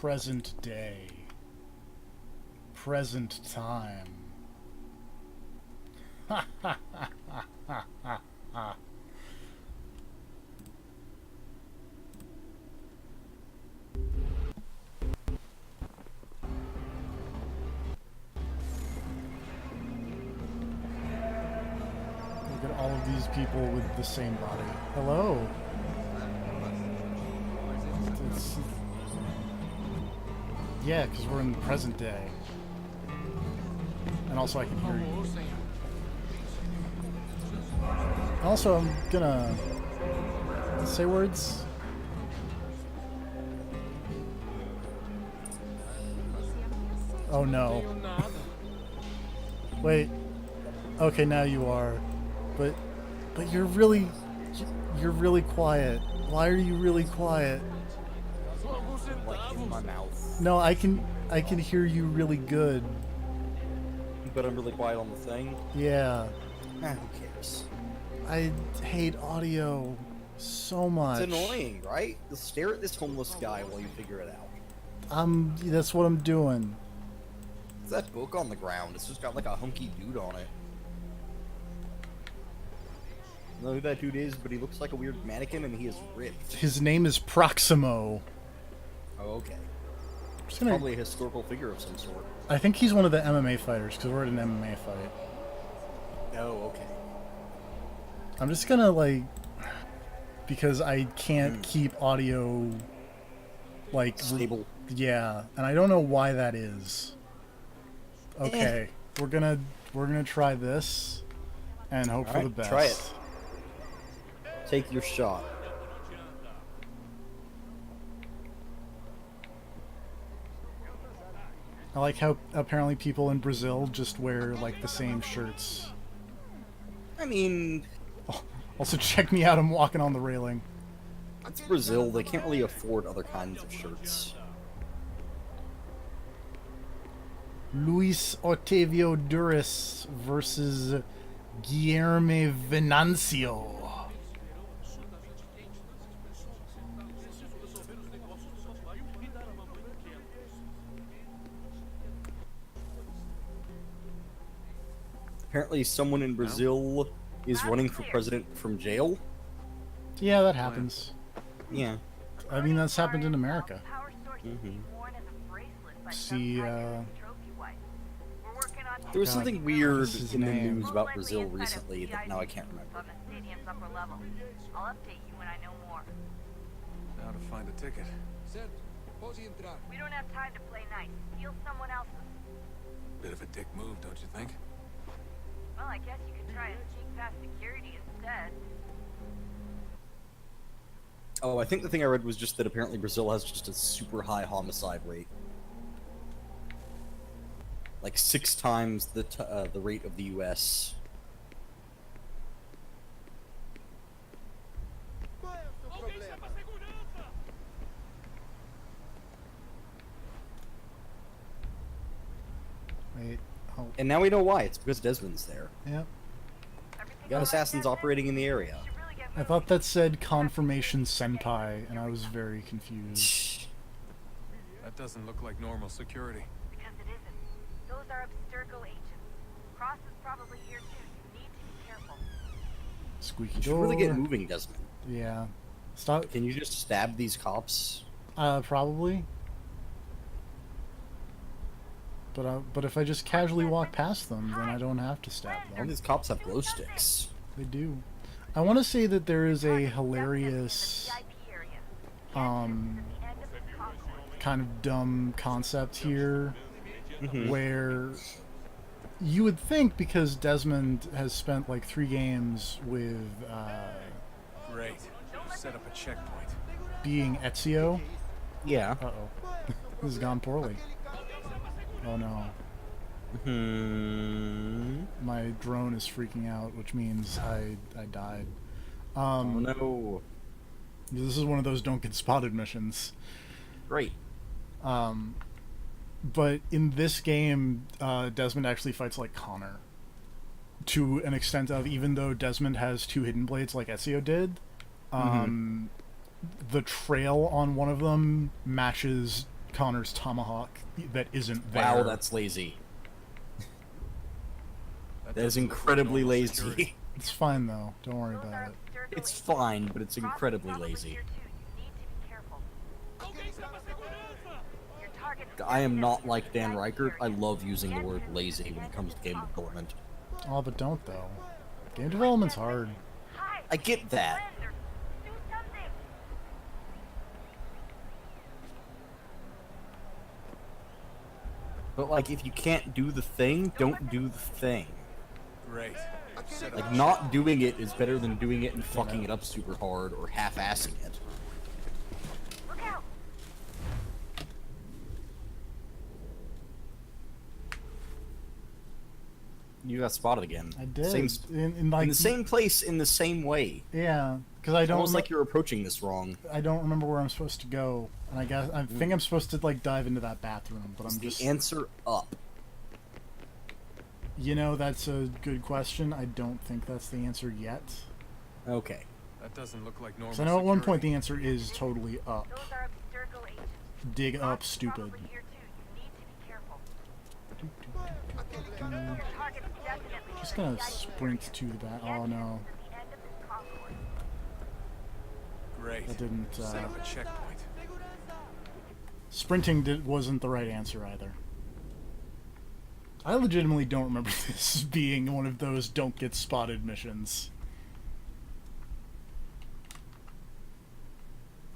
present day. Present time. Ha ha ha ha ha ha ha. Look at all of these people with the same body. Hello. It's, yeah, because we're in the present day. And also I can hear you. Also, I'm gonna say words. Oh no. Wait. Okay, now you are. But you're really quiet. Why are you really quiet? Like in my mouth. No, I can hear you really good. But I'm really quiet on the thing. Yeah. Who cares? I hate audio so much. It's annoying, right? Just stare at this homeless guy while you figure it out. That's what I'm doing. What's that book on the ground? It's just got like a hunky dude on it. I don't know who that dude is, but he looks like a weird mannequin and he is ripped. His name is Proximo. Oh, okay. Just gonna, Probably a historical figure of some sort. I think he's one of the MMA fighters, because we're at an MMA fight. Oh, okay. I'm just gonna, like... Because I can't keep audio... Like... Stable. Yeah, and I don't know why that is. Okay, we're gonna try this, and hope for the best. Try it. Take your shot. I like how apparently people in Brazil just wear like the same shirts. I mean, Also, check me out, I'm walking on the railing. it's Brazil. They can't really afford other kinds of shirts. Luis Otavio Duris versus Guilherme Venancio. Apparently, someone in Brazil is running for president from jail. Yeah, that happens. Yeah. I mean, that's happened in America. Mm-hmm. See, There was something weird What's his in the name? news about Brazil recently that now I can't remember. I'll update you when I know more. How to find a ticket. We don't have time to play nice. Steal someone else's. Bit of a dick move, don't you think? Well, I guess you could try and sneak past security instead. Oh, I think the thing I read was just that apparently Brazil has just a super high homicide rate. Like 6 times the rate of the U.S. Wait. Oh, And now we know why. It's because Desmond's there. yep. You got assassins operating in the area. I thought that said confirmation senpai, and I was very confused. That doesn't look like normal security. Because it isn't. Those are Abstergo agents. Cross is probably here too. You need to be careful. Squeaky You should door. really get moving, Desmond. Yeah. Stop. Can you just stab these cops? Probably. But if I just casually walk past them, then I don't have to stab All them. these cops have glow sticks. They do. I want to say that there is a hilarious, kind of dumb concept here, where you would think because Desmond has spent like 3 games with Great. Set up a checkpoint. being Ezio. Yeah. Uh-oh. This has gone poorly. Oh no. My drone is freaking out, which means I died. Oh no. This is one of those don't get spotted missions. Great. But in this game, Desmond actually fights like Connor. To an extent of, even though Desmond has 2 hidden blades like Ezio did, the trail on one of them matches Connor's tomahawk that isn't there. Wow, that's lazy. That is incredibly lazy. It's fine though. Don't worry Those about are it. Abstergo It's agents. fine, but it's Cross is incredibly probably lazy. here too. You need to be careful. Your target's I am not definitely like in the Dan VIP Reichert. I area. love using the word entrance is lazy the when it end comes of to this game concourse. development. Oh, but don't though. Game development's hard. Hide. I get that. Blend or do something. But like, if you can't do the thing, don't do the thing. Great. Set up Like, a not doing it is better than doing it and fucking it up super hard or half-assing it. Look out. You got spotted again. I did. Same, in like in the same place, in the same way. Yeah, because I don't. Almost like you're approaching this wrong. I don't remember where I'm supposed to go, and I guess I think I'm supposed to like dive into that bathroom, but Is I'm the just. answer up? You know, that's a good question. I don't think that's the answer yet. Okay. That doesn't look like normal. So I know at one point security. the answer is totally up. Those are Abstergo agents. Dig Cross up, is stupid. probably here too. You need to be careful. Your target's definitely Just in the gonna VIP sprint area. to the back. The Oh entrance no, is at the end of this concourse. Great. that didn't. Set up a checkpoint. Sprinting wasn't the right answer either. I legitimately don't remember this being one of those don't get spotted missions.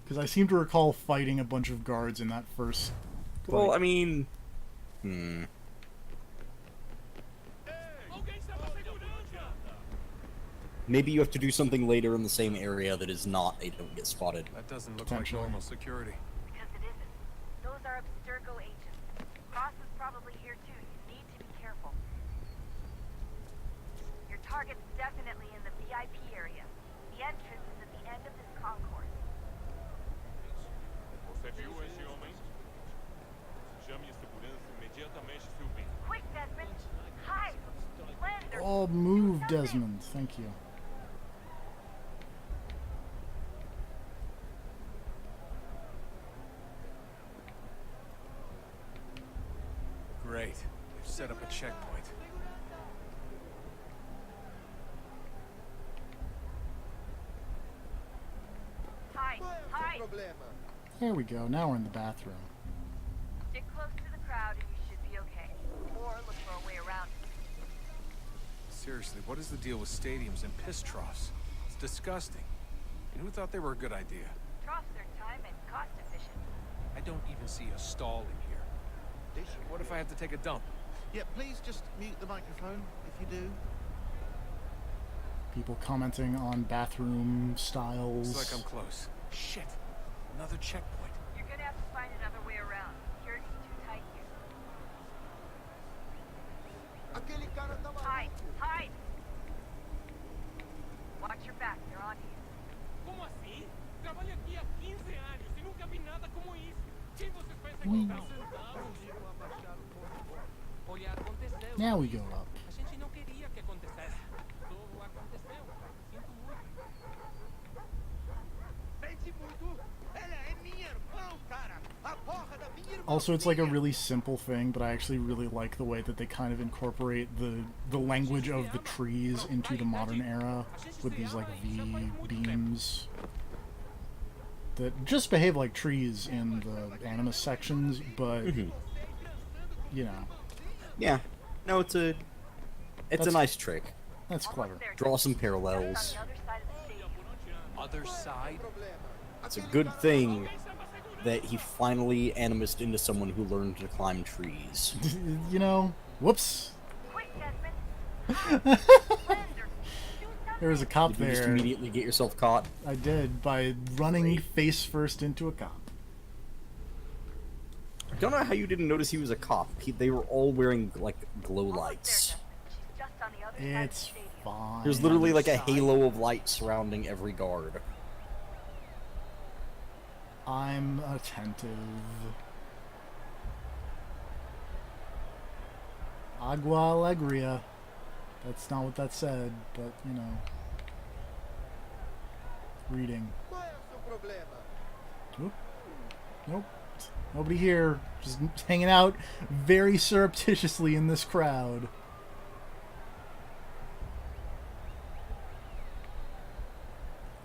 Because I seem to recall fighting a bunch of guards in that first. Well, like- I mean... Maybe you have to do something later in the same area that is not a don't get spotted. That doesn't look like Potentially. normal security. Because it isn't. Those are Abstergo agents. Cross is probably here too. You need to be careful. Your target's definitely in the VIP area. The entrance is at the end of this concourse. Você viu esse homem? Chame a segurança imediatamente, Sylvie. Quick, Desmond! Hide! Blend or Oh, do move, something. Desmond. Thank you. Great. They've set up a checkpoint. Hide! Hide! There we go. Now we're in the bathroom. Stick close to the crowd and you should be okay. Or look for a way around it. Seriously, what is the deal with stadiums and piss troughs? It's disgusting. And who thought they were a good idea? Troughs are time and cost efficient. I don't even see a stall in here. What if I have to take a dump? Yeah, please just mute the microphone if you do. People commenting on bathroom styles. Looks like I'm close. Shit. Another checkpoint. You're gonna have to find another way around. Security's too tight here. Hide! Hide! Watch your back, they're on you. Como assim? Trabalho aqui há 15 anos e nunca vi nada como isso. Quem vocês pensam que estão? Olha, aconteceu. Now we go up. A gente não queria que acontecesse. Só aconteceu. Sinto muito. Sente muito. Ela é minha irmã, cara. A porra da minha irmã. Also, it's like a really simple thing, but I actually really like the way that they kind of incorporate the language of the trees into the modern era with these like V beams that just behave like trees in the Animus sections, but you know, Yeah. No, it's a That's- nice trick. that's clever. Almost there. Draw some Just parallels. on the other side of the stadium. Other side? It's a good thing that he finally animused into someone who learned to climb trees. You know, whoops. Quick, Desmond! Hide! Blend or do There was a something. cop Did you just there. immediately get yourself caught? I did by running face first into a cop. I don't know how you didn't notice he was a cop. They were all wearing, like, glow Almost there, lights. Desmond. She's just on the other side of the It's stadium. fine. There's literally like a halo of light surrounding every guard. I'm attentive. Agua Alegria. That's not what that said, but you know. Reading. Oop. Nope. Nobody here. Just hanging out very surreptitiously in this crowd.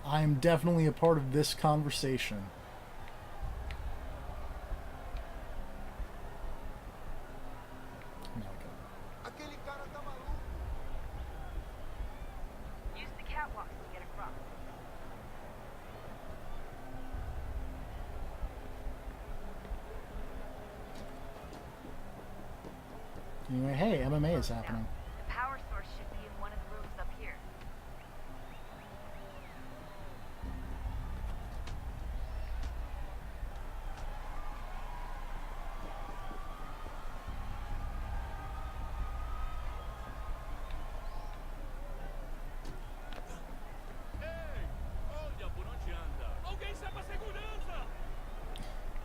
I am definitely a part of this conversation. Aquele cara tá maluco. Use the catwalks to get across. Anyway, hey, MMA is happening. The power source should be in one of the rooms up here. Olha por onde anda. Alguém chama a segurança!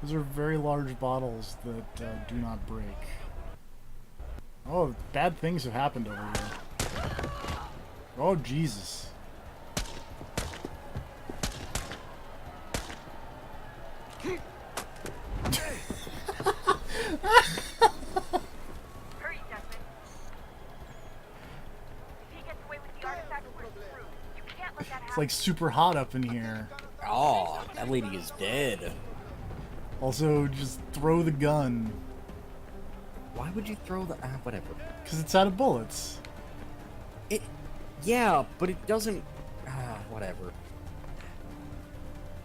Those are very large bottles that do not break. Oh, bad things have happened over here. Oh, Jesus. Hurry, Desmond. If he gets away with the artifact, we're screwed. You can't let that happen. It's like super hot up in here. Oh, that lady is dead. Also, just throw the gun. Why would you throw the... whatever. Because it's out of bullets. Yeah, but it doesn't... whatever.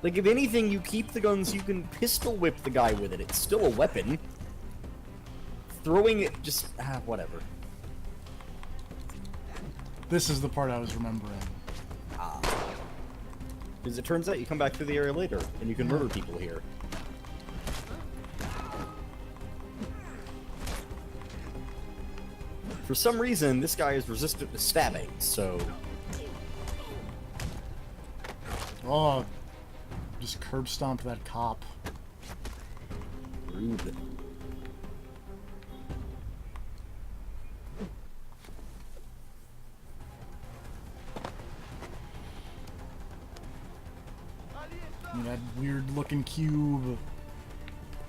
Like, if anything, you keep the guns, you can pistol whip the guy with it. It's still a weapon. Throwing it just... whatever. This is the part I was remembering. Because it turns out you come back through the area later, and you can murder people here. For some reason, this guy is resistant to stabbing, so... Oh, just curb stomp that cop. Rude. That weird looking cube.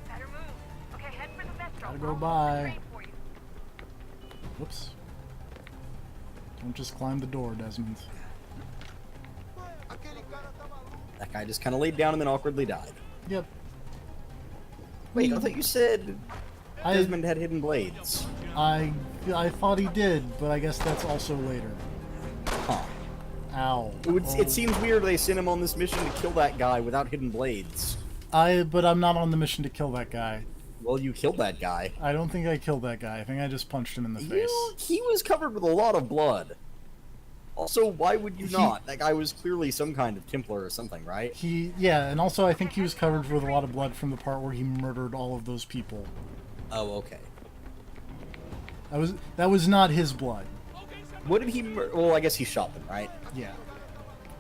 Better move. Okay, head for the vestral. Gotta go I'll by. hold the train for you. Whoops. Don't just climb the door, Desmond. Aquele cara tá maluco. That guy just kind of laid down and then awkwardly died. Yep. Wait, I thought you said I Desmond had hidden blades. I thought he did, but I guess that's also later. Huh. Ow. It seems weird they sent him on this mission to kill that guy without hidden blades. But I'm not on the mission to kill that guy. Well, you killed that guy. I don't think I killed that guy. I think I just punched him in the face. He was covered with a lot of blood. Also, why would you not? That guy was clearly some kind of Templar or something, right? Yeah, and also I think he was covered with a lot of blood from the part where he murdered all of those people. Oh, okay. That was not his blood. What did he well, I guess he shot them, right? Yeah.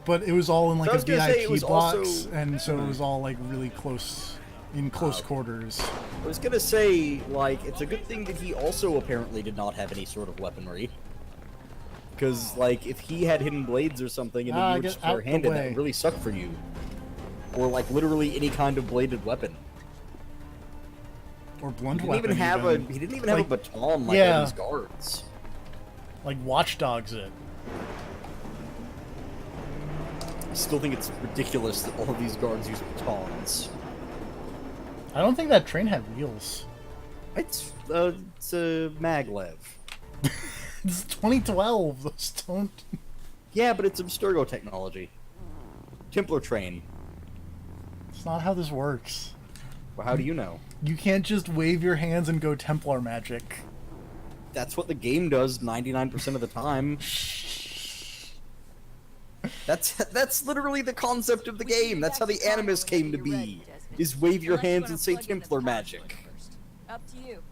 But it was all in like So I a was gonna say, it VIP was box, also- and so it was all like really close, in close quarters. I was gonna say, like, it's a good thing that he also apparently did not have any sort of weaponry. Because, like, if he had hidden blades or something and then you were get just out the bare-handed, that way. would really suck for you. Or, like, literally any kind of bladed weapon. Or blunt He weapon. he didn't even have a Like, baton like yeah. all these guards. Like Watchdogs it. I still think it's ridiculous that all of these guards use batons. I don't think that train had wheels. It's a maglev. It's 2012. Those don't. Yeah, but it's Abstergo technology. Templar train. It's not how this works. Well, how do you know? You can't just wave your hands and go Templar magic. That's what the game does 99% of the time. That's literally the concept of the game. That's how the Animus came to be. Is wave your hands and say Templar magic. Up to you.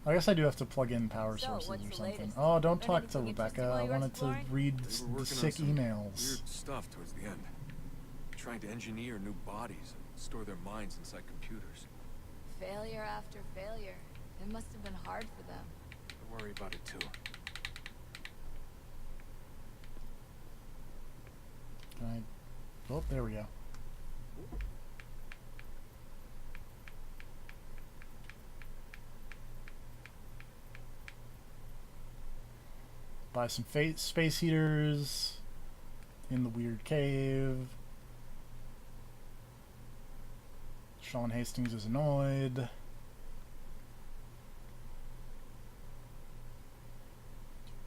I guess I do have to plug in power So, sources what's or the something. latest? Oh, don't Learn talk to anything Rebecca. interesting while I you're wanted to exploring? read We were the working sick on some emails. weird stuff towards the end. Trying to engineer new bodies and store their minds inside computers. Failure after failure. It must have been hard for them. I worry about it too. Can I... Oh, there we go. Buy some space heaters in the weird cave. Sean Hastings is annoyed.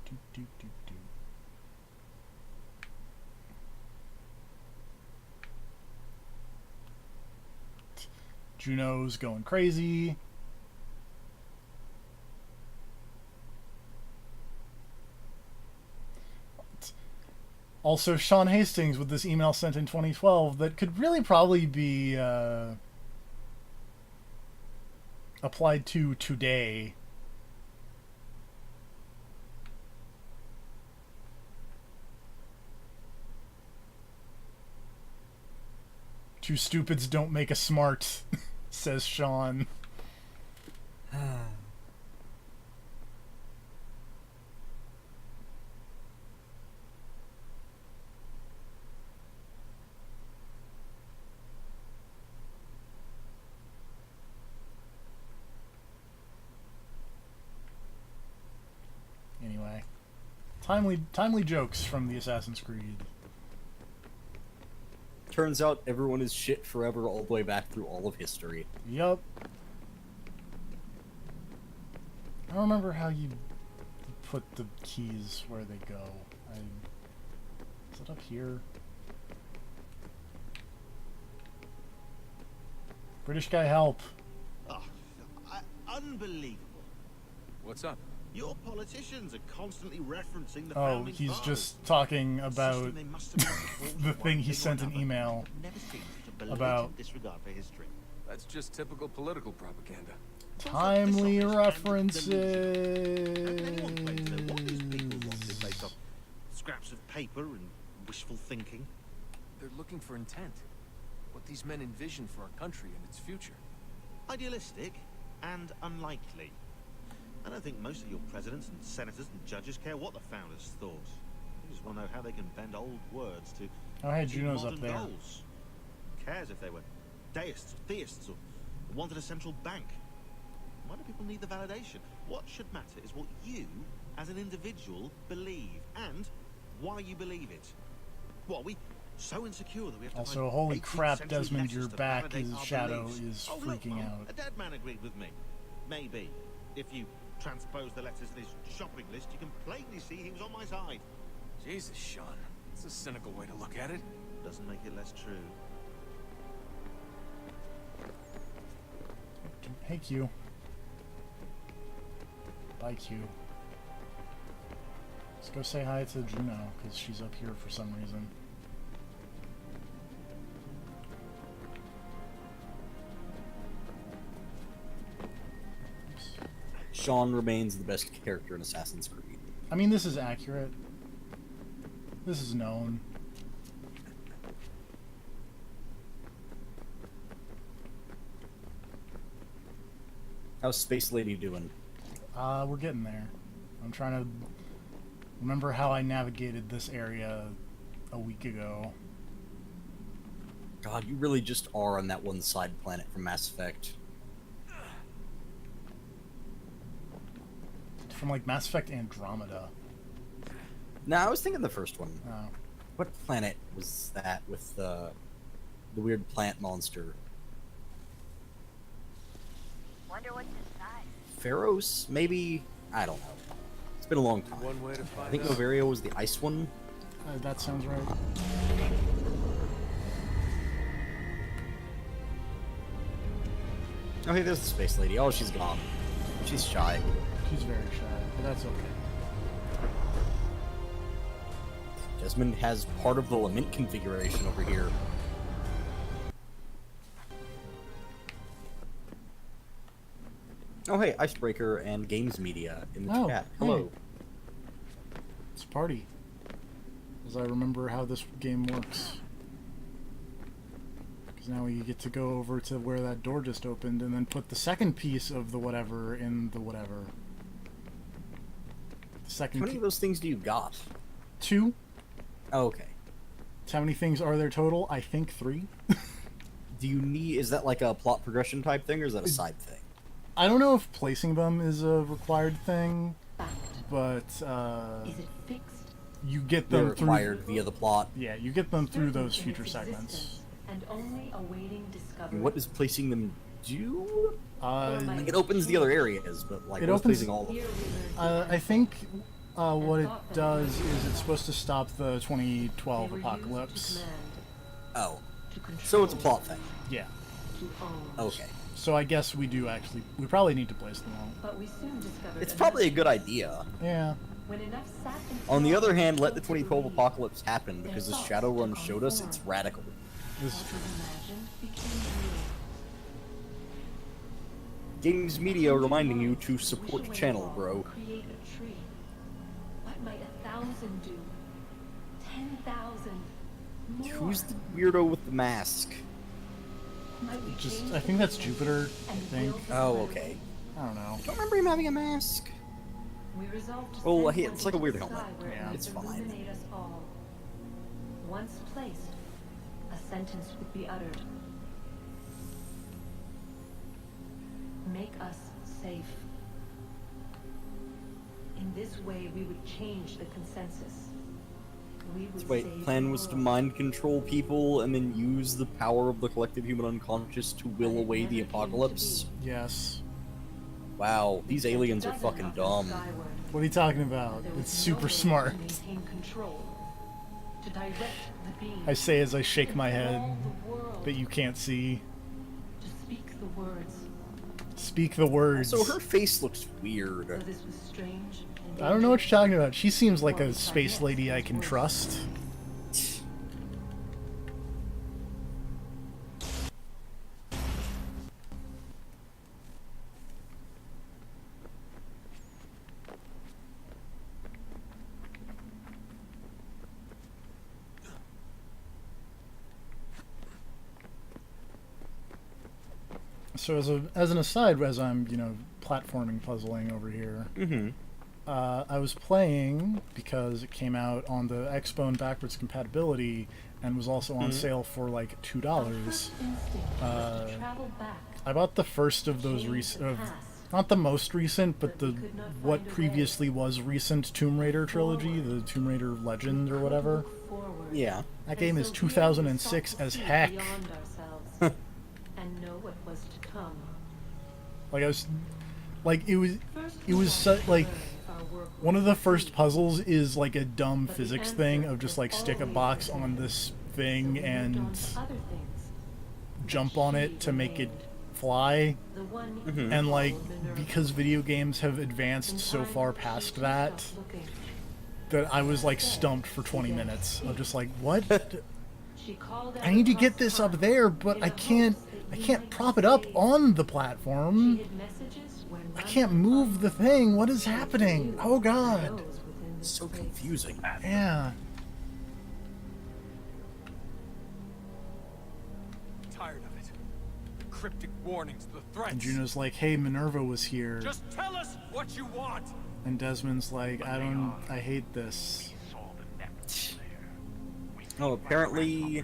Do, do, do, do. Juno's going crazy. Also, Sean Hastings with this email sent in 2012 that could really probably be applied to today. Two stupids don't make a smart, says Sean. Anyway, timely jokes from the Assassin's Creed. Turns out everyone is shit forever all the way back through all of history. Yup. I don't remember how you put the keys where they go. Is it up here? British guy, help. Oh, unbelievable. What's up? Your politicians are constantly referencing the Oh, founding he's fathers. just talking about System they must have been supporting the for thing one he or sent an another. email I've never seen such a blatant about. disregard for history. That's just typical political propaganda. Timely And references. anyone claims that what these people want is based on scraps of paper and wishful thinking. They're looking for intent. What these men envision for our country and its future. Idealistic and unlikely. I don't think most of your presidents and senators and judges care what the founders thought. They just want to know how they can bend old words to Oh, hey, achieve Juno's up modern there. goals. Who cares if they were deists or theists or wanted a central bank? Why do people need the validation? What should matter is what you, as an individual, believe and why you believe it. What, are we so insecure that we have to Also, find holy 18th crap, century Desmond, letters your to back validate is our shadow beliefs? is Oh, look, freaking Mum, out. a dead man agreed with me. Maybe. If you transpose the letters in his shopping list, you can plainly see he was on my side. Jesus, Sean. It's a cynical way to look at it. Doesn't make it less true. Hey, Q. Bye, Q. Let's go say hi to Juno, because she's up here for some reason. Oops. Sean remains the best character in Assassin's Creed. I mean, this is accurate. This is known. How's Space Lady doing? We're getting there. I'm trying to remember how I navigated this area a week ago. God, you really just are on that one side planet from Mass Effect. From, like, Mass Effect Andromeda. Nah, I was thinking the first one. Oh. What planet was that with the weird plant monster? Wonder what's inside. Pharos, maybe? I don't know. It's been a long time. One way to I find think out. Novaria was the ice one. That sounds right. Oh, hey, there's the Space Lady. Oh, she's gone. She's shy. She's very shy, but that's okay. Desmond has part of the lament configuration over here. Oh, hey, Icebreaker and Games Media in the Oh, chat. hey. Hello. It's a party. As I remember how this game works. Because now we get to go over to where that door just opened and then put the second piece of the whatever in the whatever. The How second many of those things do you got? 2? Oh, okay. How many things are there total? I think 3. Do you need? Is that like a plot progression type thing, or is that a side thing? I don't know if placing them is a required thing, but Is it fixed? you get They're them required through. via the plot. Yeah, you get them through those Certain in future its segments. existence And only awaiting discovery. What does placing them do? Uh, Like, it opens the other areas, but like, It what's opens- placing all of them? Here we learn I think what it does is it's supposed to stop the 2012 they were used to apocalypse. command, Oh, to control, so it's a plot thing. Yeah. to own. Okay, So I guess we probably need to place them all. But we soon discovered it's another probably a good truth. idea. Yeah. When enough sat and On the other thought, hand, let the people 2012 believed apocalypse happen because as Shadowrun showed us, it's radical. This what was imagined became real. Games media reminding you to support Wish the away channel, wall, bro. Create a tree. What might 1,000 do? 10,000. More. Who's the weirdo with the mask? Might we just change I think the that's picture Jupiter, I and think. build the Oh, clarity? okay. I don't know. I don't remember him having a mask. We resolved to Oh, send hey, one it's like a into weird the helmet. sky where it Yeah. might It's fine. illuminate us all. Once placed, a sentence would be uttered. Make us safe. In this way, we would change the consensus. We would Wait, save plan the was to world. mind control people and then use the power of the collective human unconscious to will But it away the never came to apocalypse? be. Yes. Wow, these Sent a aliens are dozen fucking of them dumb. skyward. What are you talking about? There was It's no super way smart. To maintain control, to direct the beam, I say as I shake my head control the world, that you can't see. to speak the words. Speak the words. So her face looks Though weird. this was strange and I don't know what dangerous, you're talking about. She seems like what a we tried space next lady I was can worse. trust. So as an aside, as I'm platforming puzzling over here, Mm-hmm. I was playing because it came out on the Xbone backwards compatibility and was also on sale for like $2. Our first instinct was to travel back, I bought the first of those not the most recent, but the what previously was recent Tomb Raider trilogy, the Tomb Raider Legend or whatever. look forward, Yeah. That game is and so we 2006 sought to as see heck. beyond ourselves and know what was to come. Like I was, like it was First, It we was wanted to like learn if our work one of was the first complete. puzzles is like a dumb But the physics answer thing of just was like stick a always box the on same. this So thing we moved and on to other things. jump on it to make it fly. The one And like Minerva. because video games have advanced In so time, far she past stopped that looking. that I was like stumped for 20 minutes of just like what? She called I need to out get across this up time there, but in I the can't hopes that I we can't might prop it up stay. on the She platform. hid messages where I none can't could move the find. thing. What is She happening? knew Oh god. those within this So place. confusing. Yeah. Tired of it. The cryptic warnings, the threats. And Juno's like, "Hey, Minerva was here." Just tell us what you want. And Desmond's like, I hate this." Oh, apparently,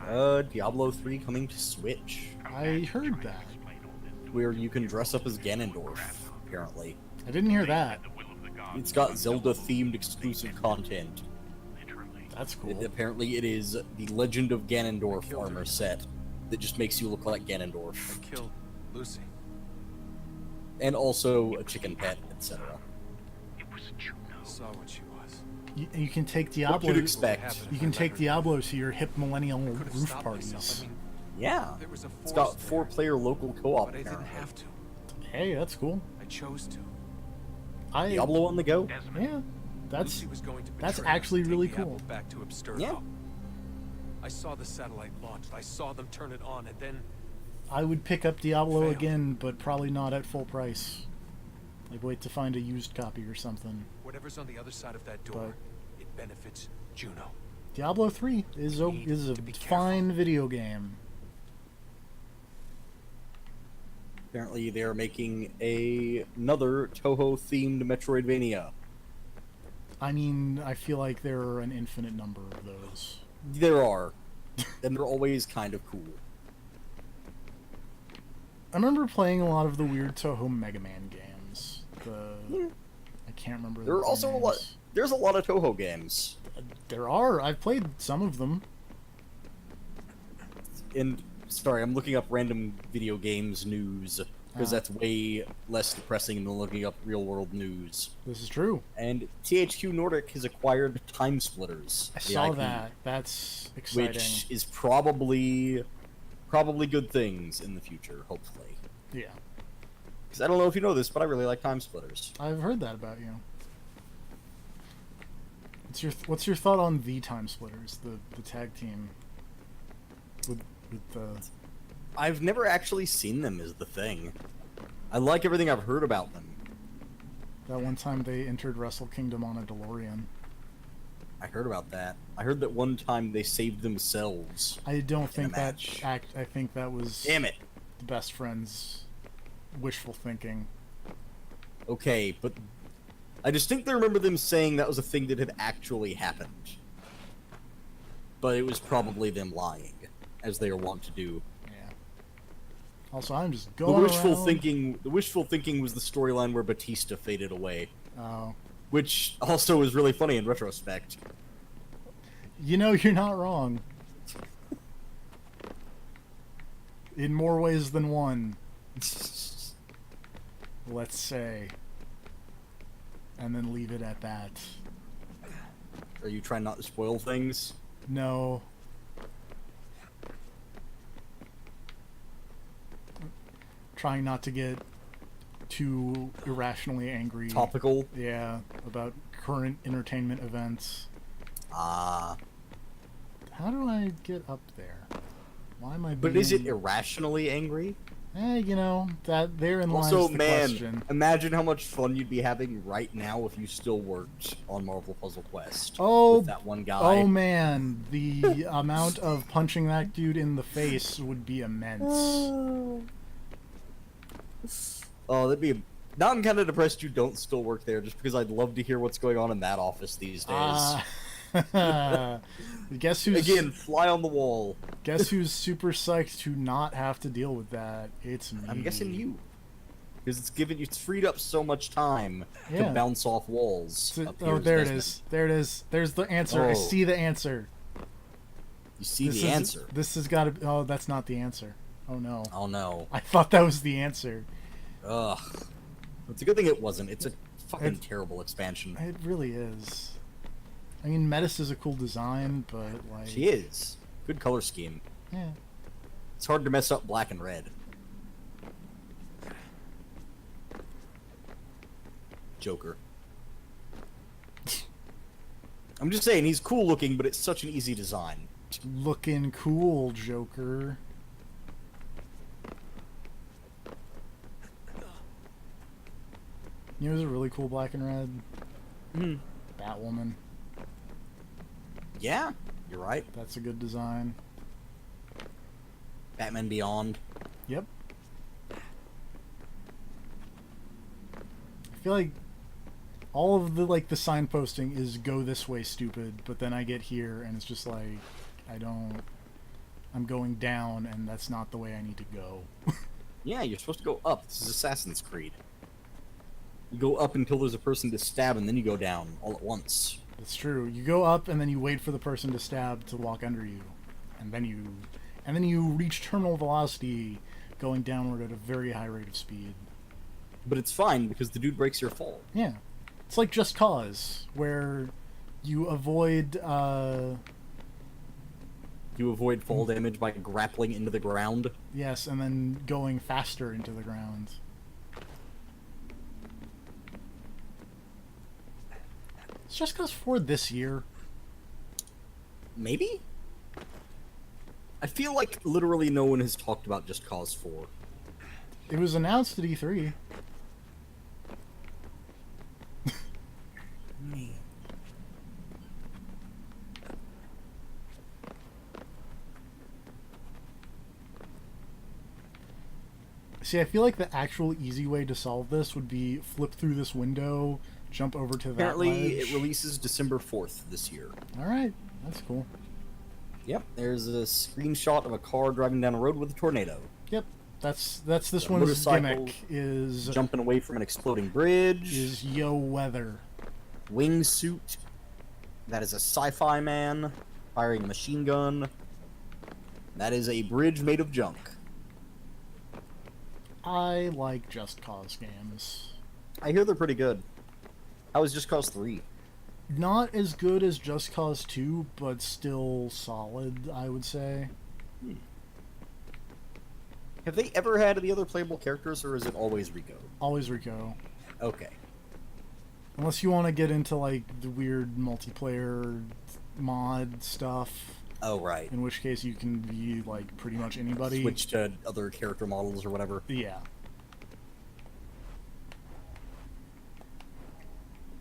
Diablo 3 coming to Switch, I heard that. where you can dress up as Ganondorf, apparently. I didn't hear that. It's got Zelda-themed exclusive content. That's cool. Apparently it is the Legend of Ganondorf armor set that just makes you look like Ganondorf. I killed Lucy. And also a chicken pet, etc. Saw what she was. You can take What Diablo. you'd expect. You can take Diablo to your hip millennial Could've roof stopped parties. myself. I mean, Yeah. there was a It's force got there, 4-player local co-op, but I didn't apparently. have to. Hey, that's cool. I chose to. Diablo on the go. Yeah, that's Lucy was going to that's betray us actually and really take the apple cool. back to Abstergo. Yeah. I saw the satellite launched. I saw them turn it on, and then I would pick up Diablo Failed. again, but probably not at full price. Like wait to find a used copy or something. whatever's on the other side of that door, it benefits Juno. Diablo 3 is a Need to be fine video game. Apparently they're making another Toho-themed Metroidvania. I mean, I feel like there are an infinite number of those. There are. And they're always kind of cool. I remember playing a lot of the weird Toho Mega Man games. I can't remember. There are also a lot. There's a lot of Toho games. There are. I've played some of them. And sorry, I'm looking up random video games news because that's way less depressing than looking up real world news. This is true. And THQ Nordic has acquired Time Splitters. I saw that. That's exciting. Which is probably good things in the future, hopefully. Yeah. Because I don't know if you know this, but I really like Time Splitters. I've heard that about you. What's your thought on the Time Splitters, the tag team? With the... I've never actually seen them is the thing. I like everything I've heard about them. That one time they entered Wrestle Kingdom on a DeLorean. I heard about that. I heard that one time they saved themselves. I don't think that match. I think that was Damn it. the best friends wishful thinking. Okay, but I distinctly remember them saying that was a thing that had actually happened. But it was probably them lying, as they are wont to do. Yeah. Also, I'm just The going wishful around... thinking was the storyline where Batista faded away. Oh. Which also is really funny in retrospect. You know, you're not wrong. In more ways than one. Let's say. And then leave it at that. Are you trying not to spoil things? No. Trying not to get too irrationally angry. Topical? Yeah, about current entertainment events. Ah. How do I get up there? Why am I being... But is it irrationally angry? You know, that therein lies Also, the man, question. imagine how much fun you'd be having right now if you still worked on Marvel Puzzle Quest. Oh, with that one guy. Oh man, the amount of punching that dude in the face would be immense. Oh, that'd be... Now I'm kind of depressed you don't still work there, just because I'd love to hear what's going on in that office these days. Guess who's... Again, fly on the wall. Guess who's super psyched to not have to deal with that? It's me. I'm guessing you. Because it's freed up so much time Yeah. to bounce off walls. Oh, there it is. There it is. There's the answer. I Oh. see the answer. You see the answer. This has got to... Oh, that's not the answer. Oh no. Oh no. I thought that was the answer. Ugh. It's a good thing it wasn't. It's a fucking terrible expansion. It really is. I mean, Metis is a cool design, but like... She is. Good color scheme. Yeah. It's hard to mess up black and red. Joker. I'm just saying, he's cool looking, but it's such an easy design. Looking cool, Joker. You know who's a really cool black and red? Batwoman. Yeah, you're right. That's a good design. Batman Beyond. Yep. I feel like all of the the signposting is go this way, stupid, but then I get here and it's just like I'm going down and that's not the way I need to go. Yeah, you're supposed to go up. This is Assassin's Creed. You go up until there's a person to stab, and then you go down all at once. It's true. You go up and then you wait for the person to stab to walk under you, and then you reach terminal velocity, going downward at a very high rate of speed. But it's fine because the dude breaks your fall. Yeah, it's like Just Cause, where you avoid fall damage by grappling into the ground. Yes, and then going faster into the ground. It's Just Cause 4 this year. Maybe? I feel like literally no one has talked about Just Cause 4. It was announced at E3. See, I feel like the actual easy way to solve this would be flip through this window, jump over to that Apparently, ledge. it releases December 4th this year. Alright, that's cool. Yep, there's a screenshot of a car driving down a road with a tornado. Yep, that's this The one's motorcycle gimmick is Jumping away from an exploding bridge. yo weather. Wingsuit. That is a sci-fi man firing a machine gun. That is a bridge made of junk. I like Just Cause games. I hear they're pretty good. How was Just Cause 3? Not as good as Just Cause 2, but still solid, I would say. Have they ever had any other playable characters, or is it always Rico? Always Rico. Okay. Unless you want to get into, like, the weird multiplayer mod stuff. Oh, right. In which case you can be, like, pretty much anybody. Switch to other character models or whatever. Yeah.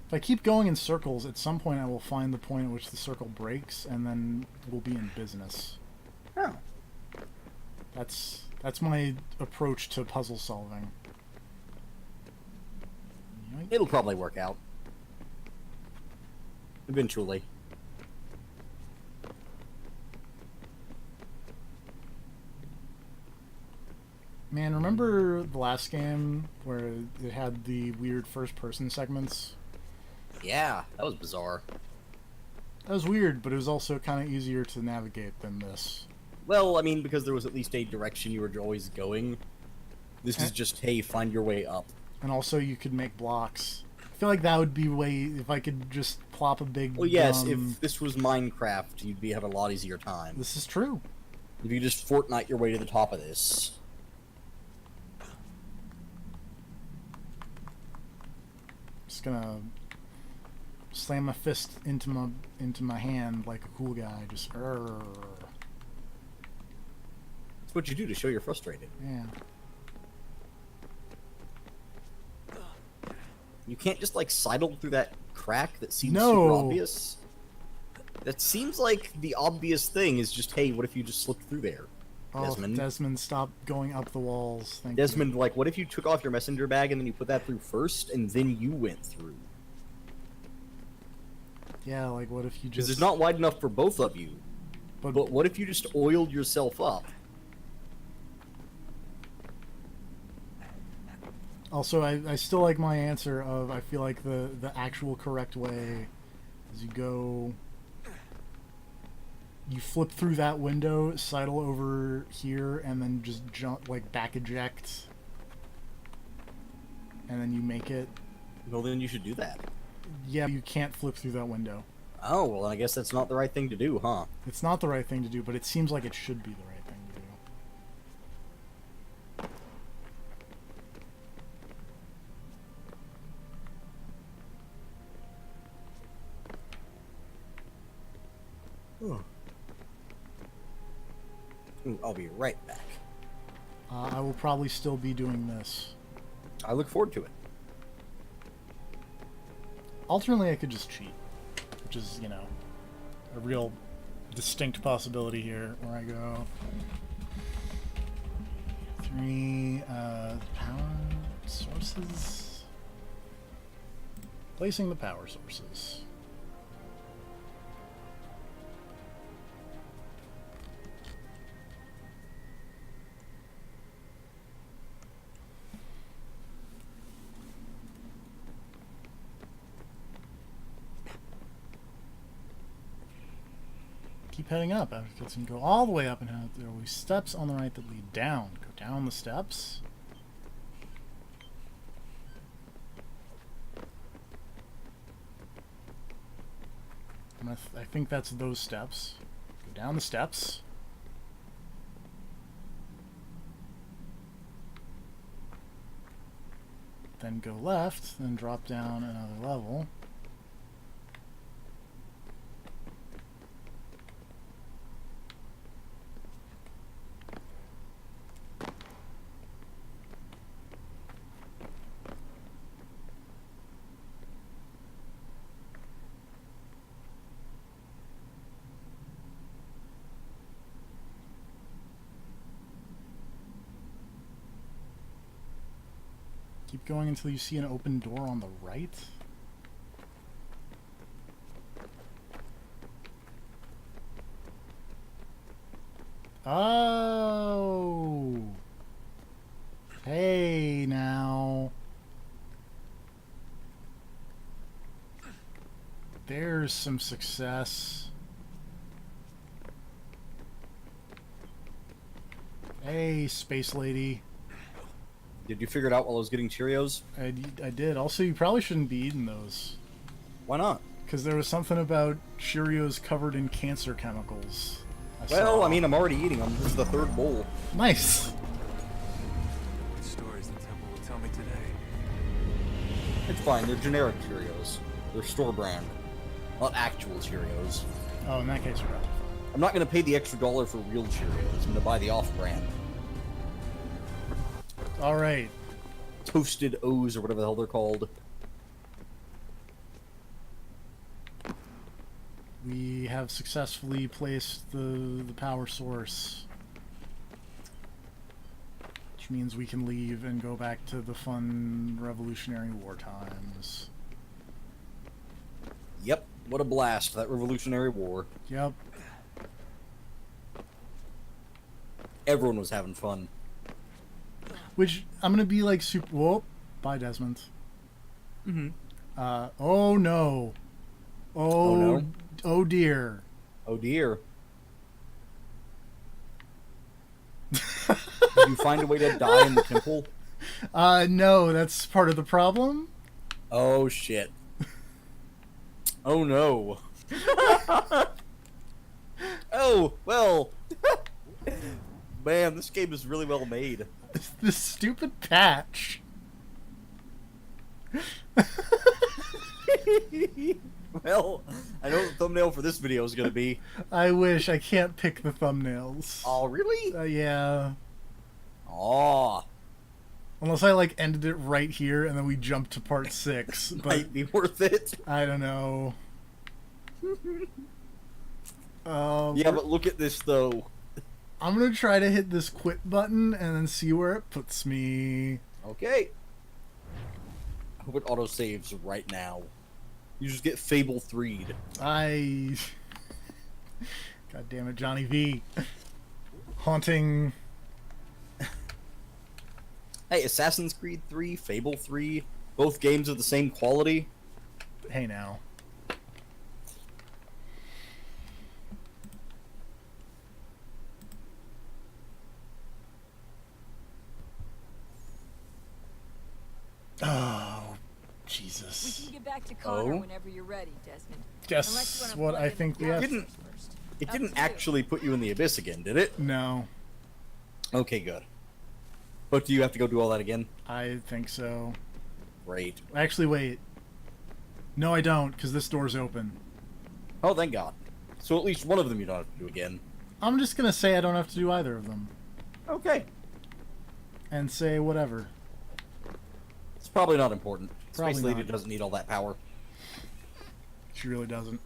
If I keep going in circles, at some point I will find the point at which the circle breaks, and then we'll be in business. Oh. That's my approach to puzzle solving. Yoink. It'll probably work out. Eventually. Man, remember the last game where it had the weird first-person segments? Yeah, that was bizarre. That was weird, but it was also kind of easier to navigate than this. Well, I mean, because there was at least a direction you were always going. This is just, hey, find your way up. And also you could make blocks. I feel like that would be way... if I could just plop a big... Well, yes, if this was Minecraft, you'd have a lot easier time. This is true. If you just Fortnite your way to the top of this. Just gonna slam my fist into my hand like a cool guy. Just That's what you do to show you're frustrated. Yeah. You can't just like sidle through that crack that seems No. super obvious. That seems like the obvious thing is just, hey, what if you just slipped through there? Oh, Desmond. Desmond, stop going up the walls. Thank Desmond, you. like, what if you took off your messenger bag and then you put that through first, and then you went through? Yeah, like what if you Because just... it's not wide enough for both of you. But what if you just oiled yourself up? also, I still like my answer of I feel like the actual correct way is you go... you flip through that window, sidle over here, and then just jump, like, back eject. And then you make it. Well, then you should do that. Yeah, you can't flip through that window. Oh, well, I guess that's not the right thing to do, huh? It's not the right thing to do, but it seems like it should be the right thing to do. Ooh, I'll be right back. I will probably still be doing this. I look forward to it. Alternately, I could just cheat, which is, you know, a real distinct possibility here, where I go 3 power sources, placing the power sources. Keep heading up. After it can go all the way up, and there will be steps on the right that lead down. Go down the steps. I think that's those steps. Go down the steps. Then go left, then drop down another level. Keep going until you see an open door on the right. Oh. Hey, now. There's some success. Hey, space lady. Did you figure it out while I was getting Cheerios? I did. Also, you probably shouldn't be eating those. Why not? Because there was something about Cheerios covered in cancer chemicals. Well, saw. I mean, I'm already eating them. This is the third bowl. Nice. What stories the temple will tell me today? It's fine. They're generic Cheerios. They're store brand, not actual Cheerios. Oh, in that case, we're out. I'm not going to pay the extra $1 for real Cheerios. I'm going to buy the off-brand. All right. Toasted O's or whatever the hell they're called. We have successfully placed the power source. Which means we can leave and go back to the fun Revolutionary War times. Yep. What a blast, that Revolutionary War. Yep. Everyone was having fun. Which, I'm gonna be like super... Whoop. Bye, Desmond. Mm-hmm. Oh no. Oh no. Oh dear. Oh dear. Did you find a way to die in the temple? No, that's part of the problem. Oh shit. Oh no. Oh, well. Man, this game is really well made. This stupid patch. Well, I know what the thumbnail for this video is going to be. I wish. I can't pick the thumbnails. Oh, really? Yeah. Aw. Unless I, like, ended it right here and then we jumped to part 6. But Might be worth it. I don't know. Yeah, but look at this, though. I'm gonna try to hit this quit button and then see where it puts me. Okay. I hope it autosaves right now. You just get Fable 3'd. God damn it, Johnny V. Haunting. Hey, Assassin's Creed 3, Fable 3, both games of the same quality. Hey now. Oh, Jesus. We can get back to Connor Oh? whenever you're ready, Desmond. Guess what I think we have. It didn't actually put you in the abyss again, did it? No, Okay, good. But do you have to go do all that again? I think so. Great. Actually, wait. No, I don't, because this door's open. Oh, thank God. So at least one of them you don't have to do again. I'm just gonna say I don't have to do either of them. Okay. And say whatever. It's probably not important. Probably Space Lady not. doesn't need all that power. She really doesn't.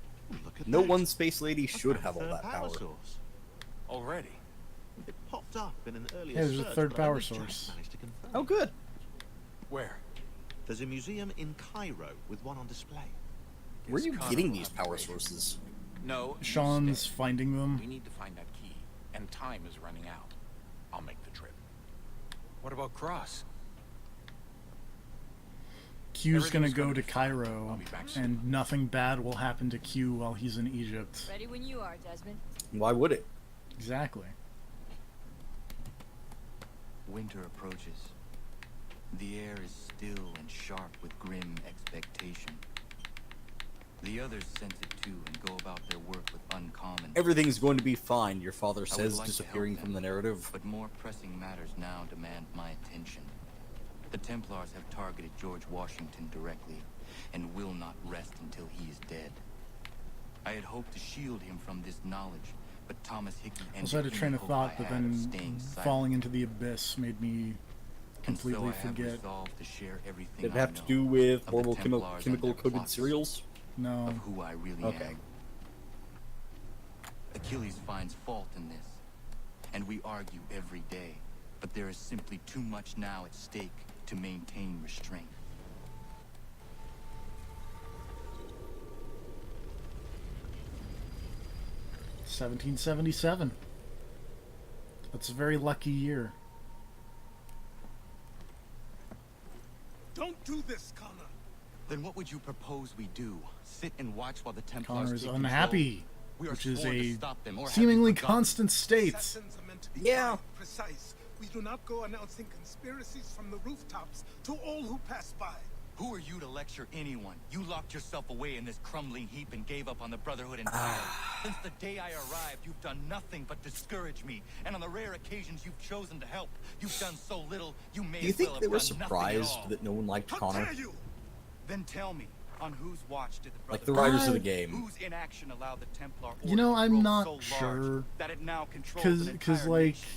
Look at No that. one Space Lady That's should our have all third that power. source. Already? It popped up in an earlier Hey, there's a search, third but I power only just source. managed to confirm. Oh, good. Where? There's a museum in Cairo with one on display. Where are Guess you Connor getting will these have power to wait. sources? No, you Sean's stay. finding We them. need to find that key, and time is running out. I'll make the trip. What about Cross? Q's gonna Everything's go gonna to be fine. I'll Cairo, be back soon. and nothing bad will happen to Q while he's in Egypt. Ready when you are, Desmond. Why would it? Exactly. Winter approaches. The air is still and sharp with grim expectation. The others sense it too and go about their work with uncommon. Everything's going to be fine, your father I would says, like to disappearing help from the them, narrative. But more pressing matters now demand my attention. The Templars have targeted George Washington directly and will not rest until he is dead. I had hoped to shield him from this knowledge, but Thomas Hickey I also had a ended train any of hope thought, I but had of then staying silent. falling into the abyss made me And so completely I have forget. resolved to share everything Did it I have to know do with of the horrible Templars and chemical their coated plots. cereals? No. Of who I really Okay. am. Achilles finds fault in this, and we argue every day, but there is simply too much now at stake to maintain restraint. $1777. That's a very lucky year. Don't do this, Connor. Then what would you propose we do? Sit and watch while the Templars Connor is take unhappy, control? We are which is sworn to a stop them, or have seemingly you forgotten? constant state. Assassins are meant to be Yeah. quiet, precise. We do not go announcing conspiracies from the rooftops to all who pass by. Who are you to lecture anyone? You locked yourself away in this crumbling heap and gave up on the Brotherhood entirely. Since the day I arrived, you've done nothing but discourage me. And on the rare occasions you've chosen to help, you've done so little, you may Do you as think well they have were done nothing at surprised all. that no one liked How Connor? dare you? Then tell me, on whose watch did the Like the Brotherhood... writers of the game. Whose inaction allowed the Templar Order You know, to I'm grow not so large sure. that it now controls an Because entire like, nation?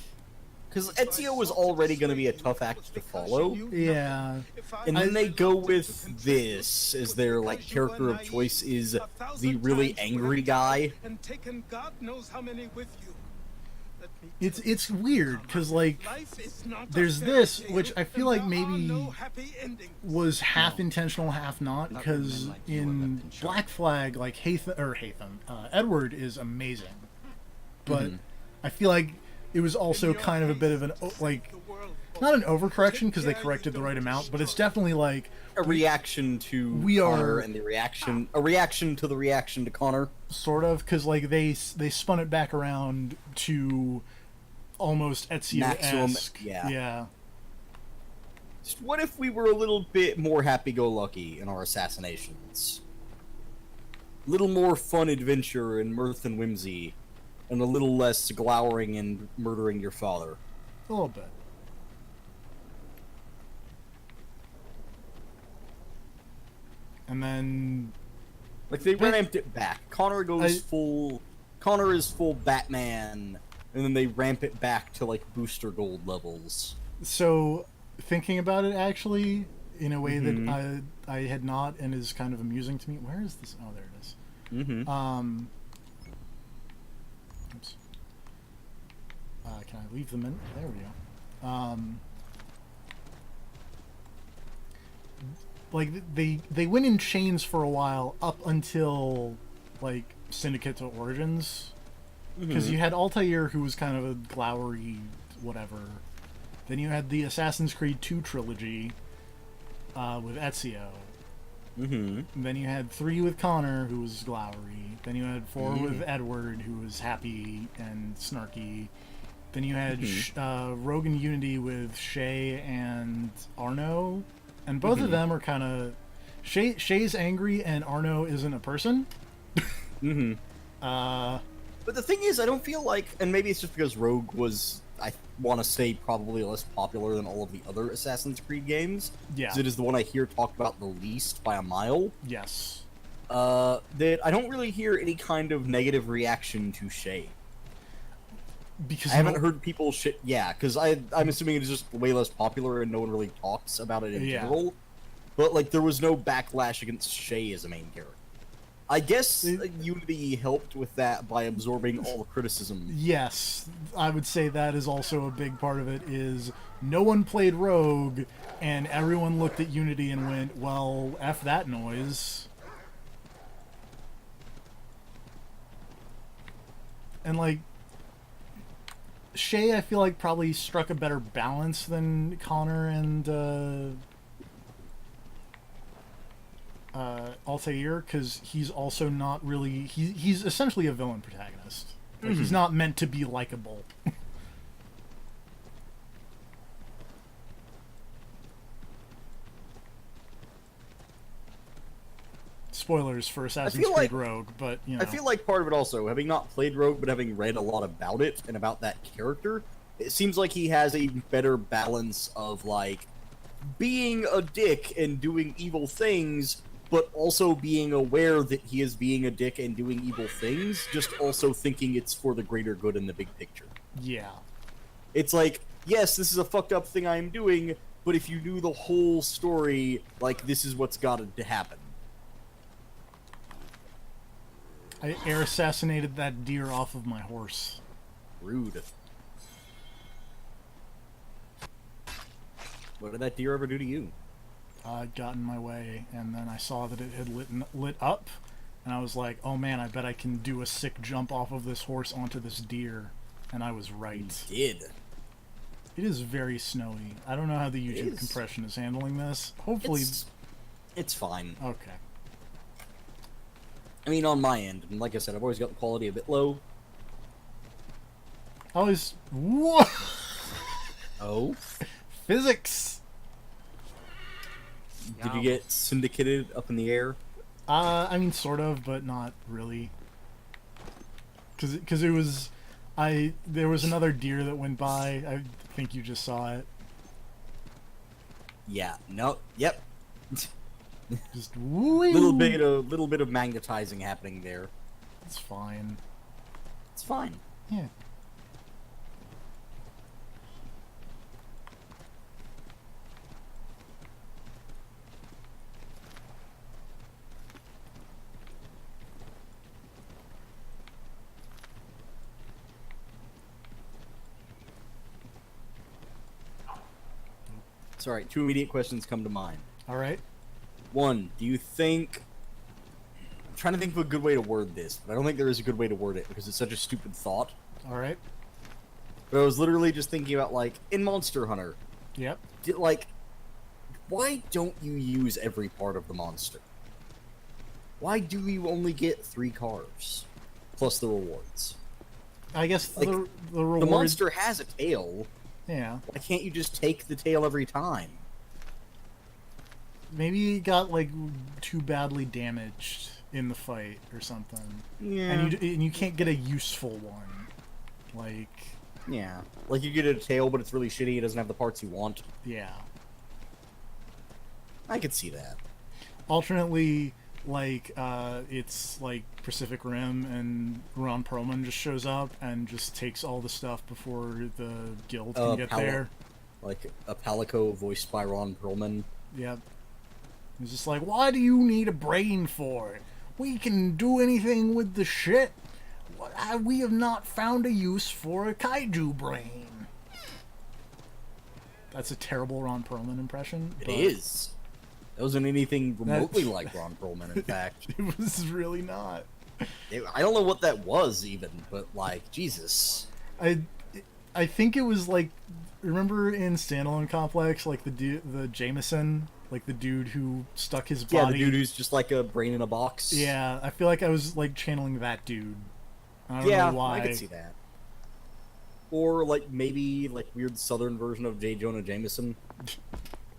Because Ezio was already going to be a tough act to follow, yeah. and then they go with this as their like character of choice is the really angry guy. And taken God knows how many with you. Let me It's weird because like Life is not a there's fairy this tale, which I feel and like there are maybe no happy endings. was half intentional, half not. Not when Because men like you are in left in charge. Black Flag, like Edward is amazing, but I feel like it was also kind of a bit of an like not an overcorrection because they corrected the right amount, but it's definitely like A reaction to We Connor are- and the reaction, a reaction to the reaction to Connor. sort of because like they spun it back around to almost Ezio-esque. Yeah. Just what if we were a little bit more happy-go-lucky in our assassinations? A little more fun adventure and mirth and whimsy, and a little less glowering and murdering your father. A little bit. And then Like they ramped it back. Connor goes I- full. Connor is full Batman, and then they ramp it back to like Booster Gold levels. so thinking about it actually in a way that I had not and is kind of amusing to me. Where is this? Oh, there it is. Mm-hmm. Oops. Can I leave them in? There we go. Like they went in chains for a while up until like Syndicate to Origins, because you had Altair who was kind of a glowery whatever. Then you had the Assassin's Creed 2 trilogy with Ezio. Mm-hmm. And then you had 3 with Connor, who was glowery. Then you had 4 with Edward, who was happy and snarky. Then you had Rogue and Unity with Shay and Arno. And both of them are kind of... Shay's angry and Arno isn't a person. Mm-hmm. But the thing is, I don't feel like, and maybe it's just because Rogue was, I want to say, probably less popular than all of the other Assassin's Creed games. Yeah. 'Cause it is the one I hear talked about the least by a mile. Yes. That I don't really hear any kind of negative reaction to Shay. Because I haven't heard people shit. Yeah, because I'm assuming it's just way less popular and no one really talks about it in Yeah. general. But like, there was no backlash against Shay as a main character. I guess Unity helped with that by absorbing all the criticism. Yes, I would say that is also a big part of it, is no one played Rogue, and everyone looked at Unity and went, well, F that noise. And, like, Shay, I feel like, probably struck a better balance than Connor and, Altair, because he's also not really... He's essentially a villain protagonist. Like, he's not meant to be likable. Spoilers for Assassin's feel Creed like- Rogue, but, you know. I feel like part of it also, having not played Rogue, but having read a lot about it and about that character, it seems like he has a better balance of, like, being a dick and doing evil things, but also being aware that he is being a dick and doing evil things, just also thinking it's for the greater good in the big picture. Yeah. It's like, yes, this is a fucked up thing I'm doing, but if you knew the whole story, like, this is what's got to happen. I air assassinated that deer off of my horse. Rude. What did that deer ever do to you? It got in my way, and then I saw that it had lit up, and I was like, oh man, I bet I can do a sick jump off of this horse onto this deer. and I was right. Did. It is very snowy. I don't know how the YouTube is. compression is handling this. Hopefully... It's fine. Okay. I mean, on my end, and like I said, I've always got the quality a bit low. Always... Whoa! Oh? Physics! Did you get syndicated up in the air? I mean, sort of, but not really. Because it was... There was another deer that went by. I think you just saw it. Yeah. No. Yep. Just whee! little bit of magnetizing happening there. It's fine. It's fine. Yeah. It's alright, 2 immediate questions come to mind. Alright. 1, do you think... I'm trying to think of a good way to word this, but I don't think there is a good way to word it, because it's such a stupid thought. Alright. But I was literally just thinking about, like, in Monster Hunter... Yep. Why don't you use every part of the monster? Why do you only get 3 cars? Plus the rewards. I guess Like, the reward... The monster has a tail. Yeah. Why can't you just take the tail every time? Maybe it got, like, too badly damaged in the fight or something. Yeah. And you can't get a useful one. Like... Yeah. Like, you get a tail, but it's really shitty, it doesn't have the parts you want. Yeah. I could see that. Alternately, like, it's, like, Pacific Rim, and Ron Perlman just shows up and just takes all the stuff before the guild can get there. Like, a Palico voiced by Ron Perlman. Yep. He's just like, why do you need a brain for it? We can do anything with the shit. We have not found a use for a kaiju brain. That's a terrible Ron Perlman impression. It is. It wasn't anything remotely like Ron Perlman, in fact. It was really not. I don't know what that was, even, but, like, Jesus. I think it was, like, remember in Standalone Complex, like, the Jameson, like, the dude who stuck his body... Yeah, the dude who's just, like, a brain in a box. Yeah, I feel like I was, like, channeling that dude. I don't know why. I could see that. Or, like, maybe, like, weird southern version of J. Jonah Jameson.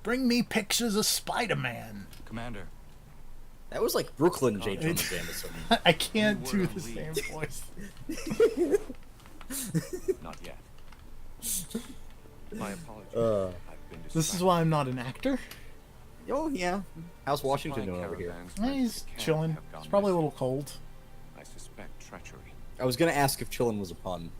Bring me pictures of Spider-Man. Commander. That was like Brooklyn J. Jonah Jameson. I can't do the same voice. Not yet. My apologies. I've been This is why I'm not an actor. Oh, yeah. How's Washington doing over here? He's chilling. It's probably a little cold. I suspect treachery. I was gonna ask if chillin' was a pun.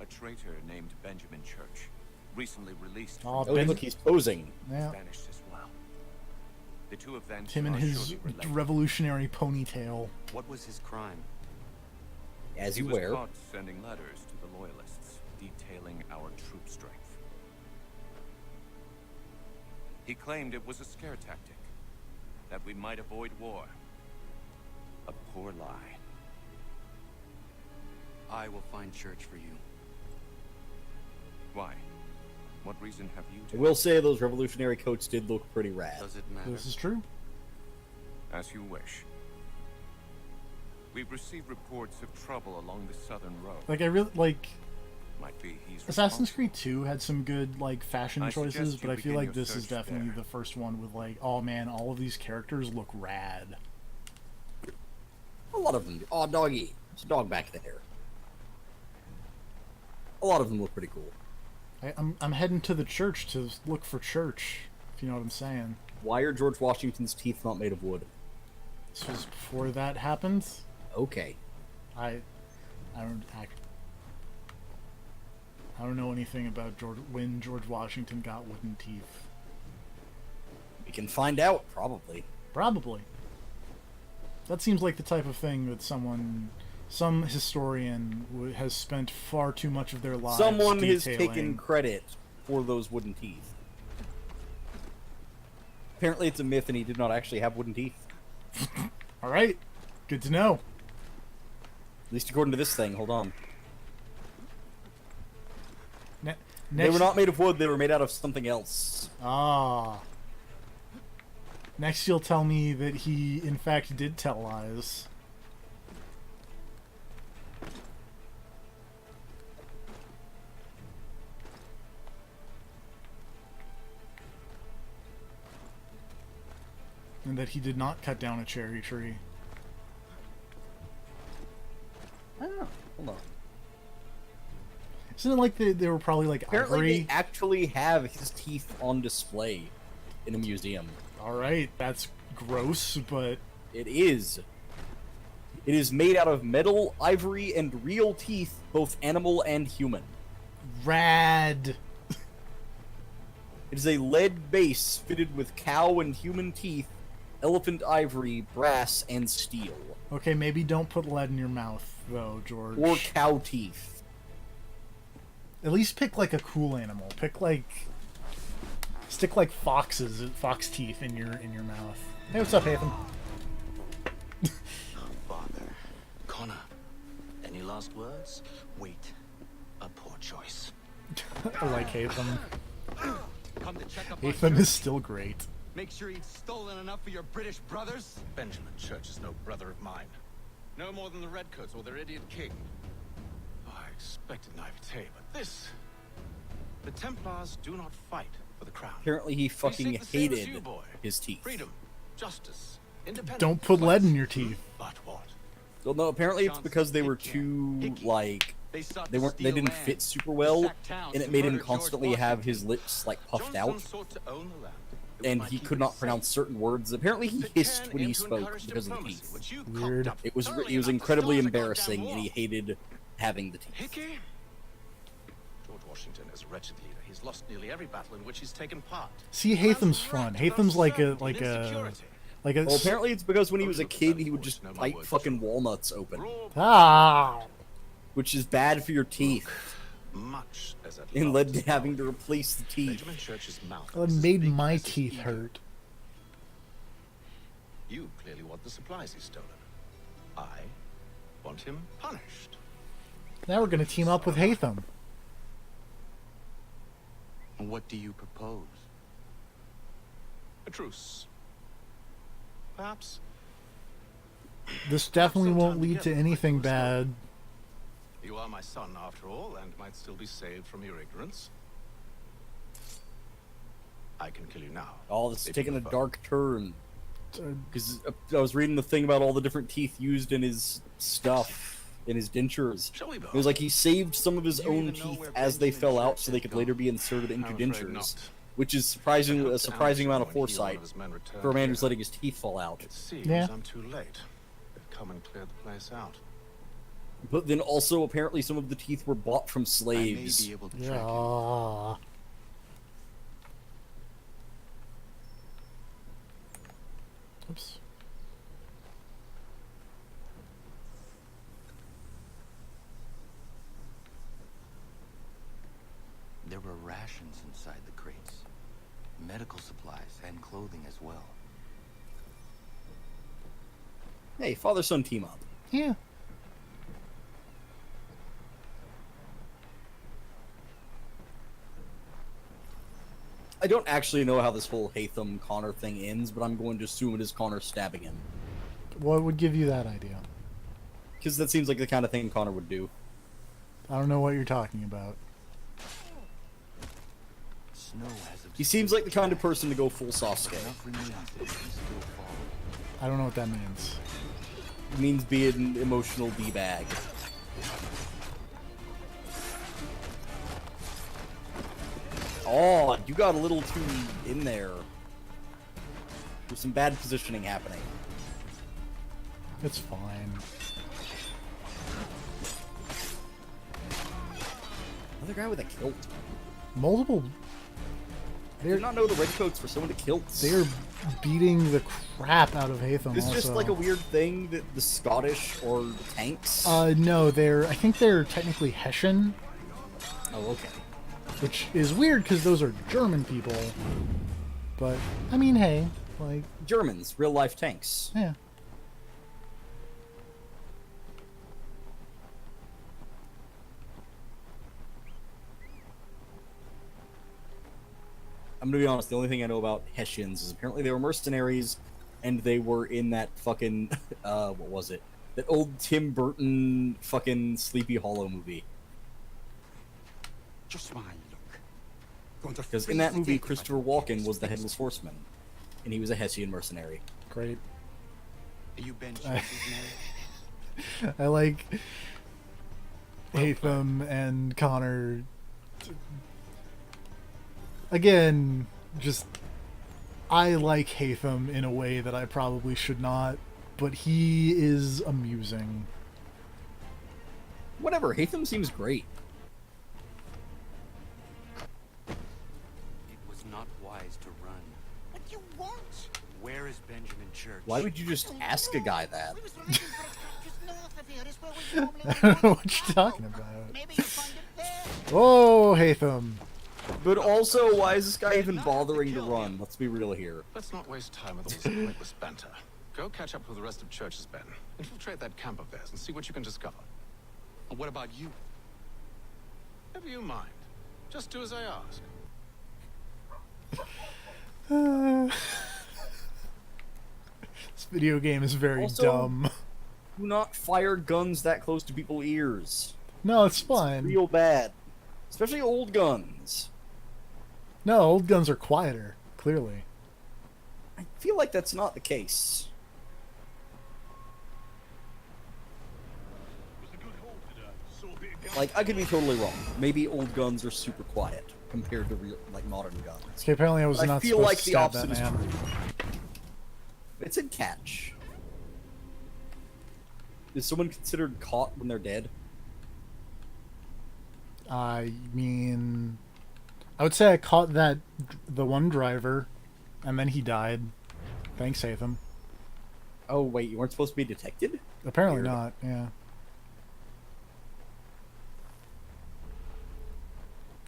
A traitor named Benjamin Church, recently released Oh, Oh, look, he's posing. Yeah. vanished as well. The two events Him and are his surely related. revolutionary ponytail. What was his crime? As He you was wear. caught sending letters to the Loyalists, detailing our troop strength. He claimed it was a scare tactic, that we might avoid war. A poor lie. I will find Church for you. Why? What reason have you I to? will say those revolutionary coats did look pretty rad. Does it matter? This is true. As you wish. We've received reports of trouble along the southern road. Like, I really, like, Might be he's Assassin's responsible. Creed 2 had some good, like, fashion I choices, suggest but you I feel begin like your this is search definitely there. the first one with, like, oh man, all of these characters look rad. A lot of them. Oh, doggy. There's a dog back there. A lot of them look pretty cool. I'm heading to the church to look for Church, if you know what I'm saying. Why are George Washington's teeth not made of wood? This was before that happened. Okay. I don't know anything about when George Washington got wooden teeth. We can find out, probably. Probably. That seems like the type of thing that some historian has spent far too much of their lives Someone has detailing. taken credit for those wooden teeth. Apparently it's a myth and he did not actually have wooden teeth. Alright. Good to know. At least according to this thing. Hold on. They were not made of wood, they were made out of something else. Ah. Next you'll tell me that he, in fact, did tell lies. And that he did not cut down a cherry tree. Oh, hold on. Isn't it like they were probably like Apparently ivory? they actually have his teeth on display in a museum. Alright, that's gross, but... It is. It is made out of metal, ivory, and real teeth, both animal and human. Rad! It is a lead base fitted with cow and human teeth, elephant ivory, brass, and steel. Okay, maybe don't put lead in your mouth, though, George. Or cow teeth. At least pick, like, a cool animal. Pick, like... Stick, like, fox teeth in your mouth. Hey, what's up, Hatham? Father. Connor. Any last words? Wait. A poor choice. I like Hatham. Come to check up on Hatham Church. is still great. Make sure he'd stolen enough for your British brothers? Benjamin Church is no brother of mine. No more than the Redcoats or their idiot king. Oh, I expected naivete, but this... The Templars do not fight for the crown. Apparently he fucking They seek the same as hated you, boy. his teeth. Freedom, justice, independence. Don't put lead in your teeth. But what? Well, no, apparently it's because they were too, like... They didn't fit super well, and it made him constantly have his lips, like, puffed out. And he could not pronounce certain words. Apparently he hissed when he spoke because of the teeth. Weird. It was incredibly embarrassing, and he hated having the teeth. Hickey? George Washington is a wretched leader. He's lost nearly every battle in which he's taken part. See, Hatham's fun. Hatham's like a... Well, apparently it's because when he was a kid, he would just bite fucking walnuts open. Ah! Which is bad for your teeth. Much as I'd And love led to to know, having to replace the teeth. Benjamin Church's mouth Well, it is as made big my as his teeth ego. hurt. You clearly want the supplies he's stolen. I want him punished. Now we're gonna team up with Hatham. What do you propose? A truce. Perhaps. This definitely won't lead to anything bad. You are my son, after all, and might still be saved from your ignorance. I can kill you now. Oh, this is if taking you a prefer. dark turn. Because I was reading the thing about all the different teeth used in his stuff, in his dentures. Shall we, Bo? It was like he saved some of his Do you own even know teeth where as they Benjamin fell out Church so they has could gone? later be inserted into I'm afraid dentures. not. Which is a To surprising amount of Amazon when he or one foresight of his men returned for a man who's here. letting his teeth fall out. It seems Yeah. I'm too late. They've come and cleared the place out. But then also, apparently, some of the teeth were bought from I may slaves. be able to track him. Yeah. Oops. There were rations inside the crates. Medical supplies and clothing as well. Hey, father-son team up. Yeah. I don't actually know how this whole Hatham-Connor thing ends, but I'm going to assume it is Connor stabbing him. What would give you that idea? Because that seems like the kind of thing Connor would do. I don't know what you're talking about. Snow has He seems like the kind of person to go full Sasuke. enough remains that he can still fall. I don't know what that means. It means be an emotional D-bag. Oh, you got a little too in there. There's some bad positioning happening. It's fine. Another guy with a kilt. Multiple. I did not know the Redcoats were so into kilts. They're beating the crap out of Hatham. It's also. just like a weird thing that the Scottish or the tanks. No, I think they're technically Hessian, Oh, okay. which is weird because those are German people. But I mean, hey, like, Germans, real life tanks. yeah. I'm gonna be honest, the only thing I know about Hessians is apparently they were mercenaries, and they were in that fucking, what was it? That old Tim Burton fucking Sleepy Hollow movie. Just my luck. Because in that movie, Christopher Walken was the Headless Horseman, and he was a Hessian mercenary. Great. Are you Ben Schwartz's man? I like Hatham and Connor. Again, just I like Hatham in a way that I probably should not, but he is amusing. Whatever, Hatham seems great. It was not wise to run. What do you want? Where is Benjamin Church? Why would you just ask a guy that? We was riding just north of here. This where we normally I don't know what you're talking about. Maybe you'll find it there. Whoa, Hatham. But also, why is this guy even bothering to run? Let's be real here. Let's not waste time with all this pointless banter. Go catch up with the rest of Church's men. Infiltrate that camp of theirs and see what you can discover. And what about you? Never you mind. Just do as I ask. This video game is very Also, dumb. Do not fire guns that close to people's ears. No, it's fine. It's real bad. Especially old guns. No, old guns are quieter, clearly. I feel like that's not the case. Like, I could be totally wrong. Maybe old guns are super quiet compared to real, like, modern guns. Okay, apparently I was But not I feel supposed like to the stab that opposite is man. true. It's in catch. Is someone considered caught when they're dead? I mean, I would say I caught the one driver, and then he died. Thanks, Hatham. Oh, wait, you weren't supposed to be detected? Apparently Weird. not, yeah.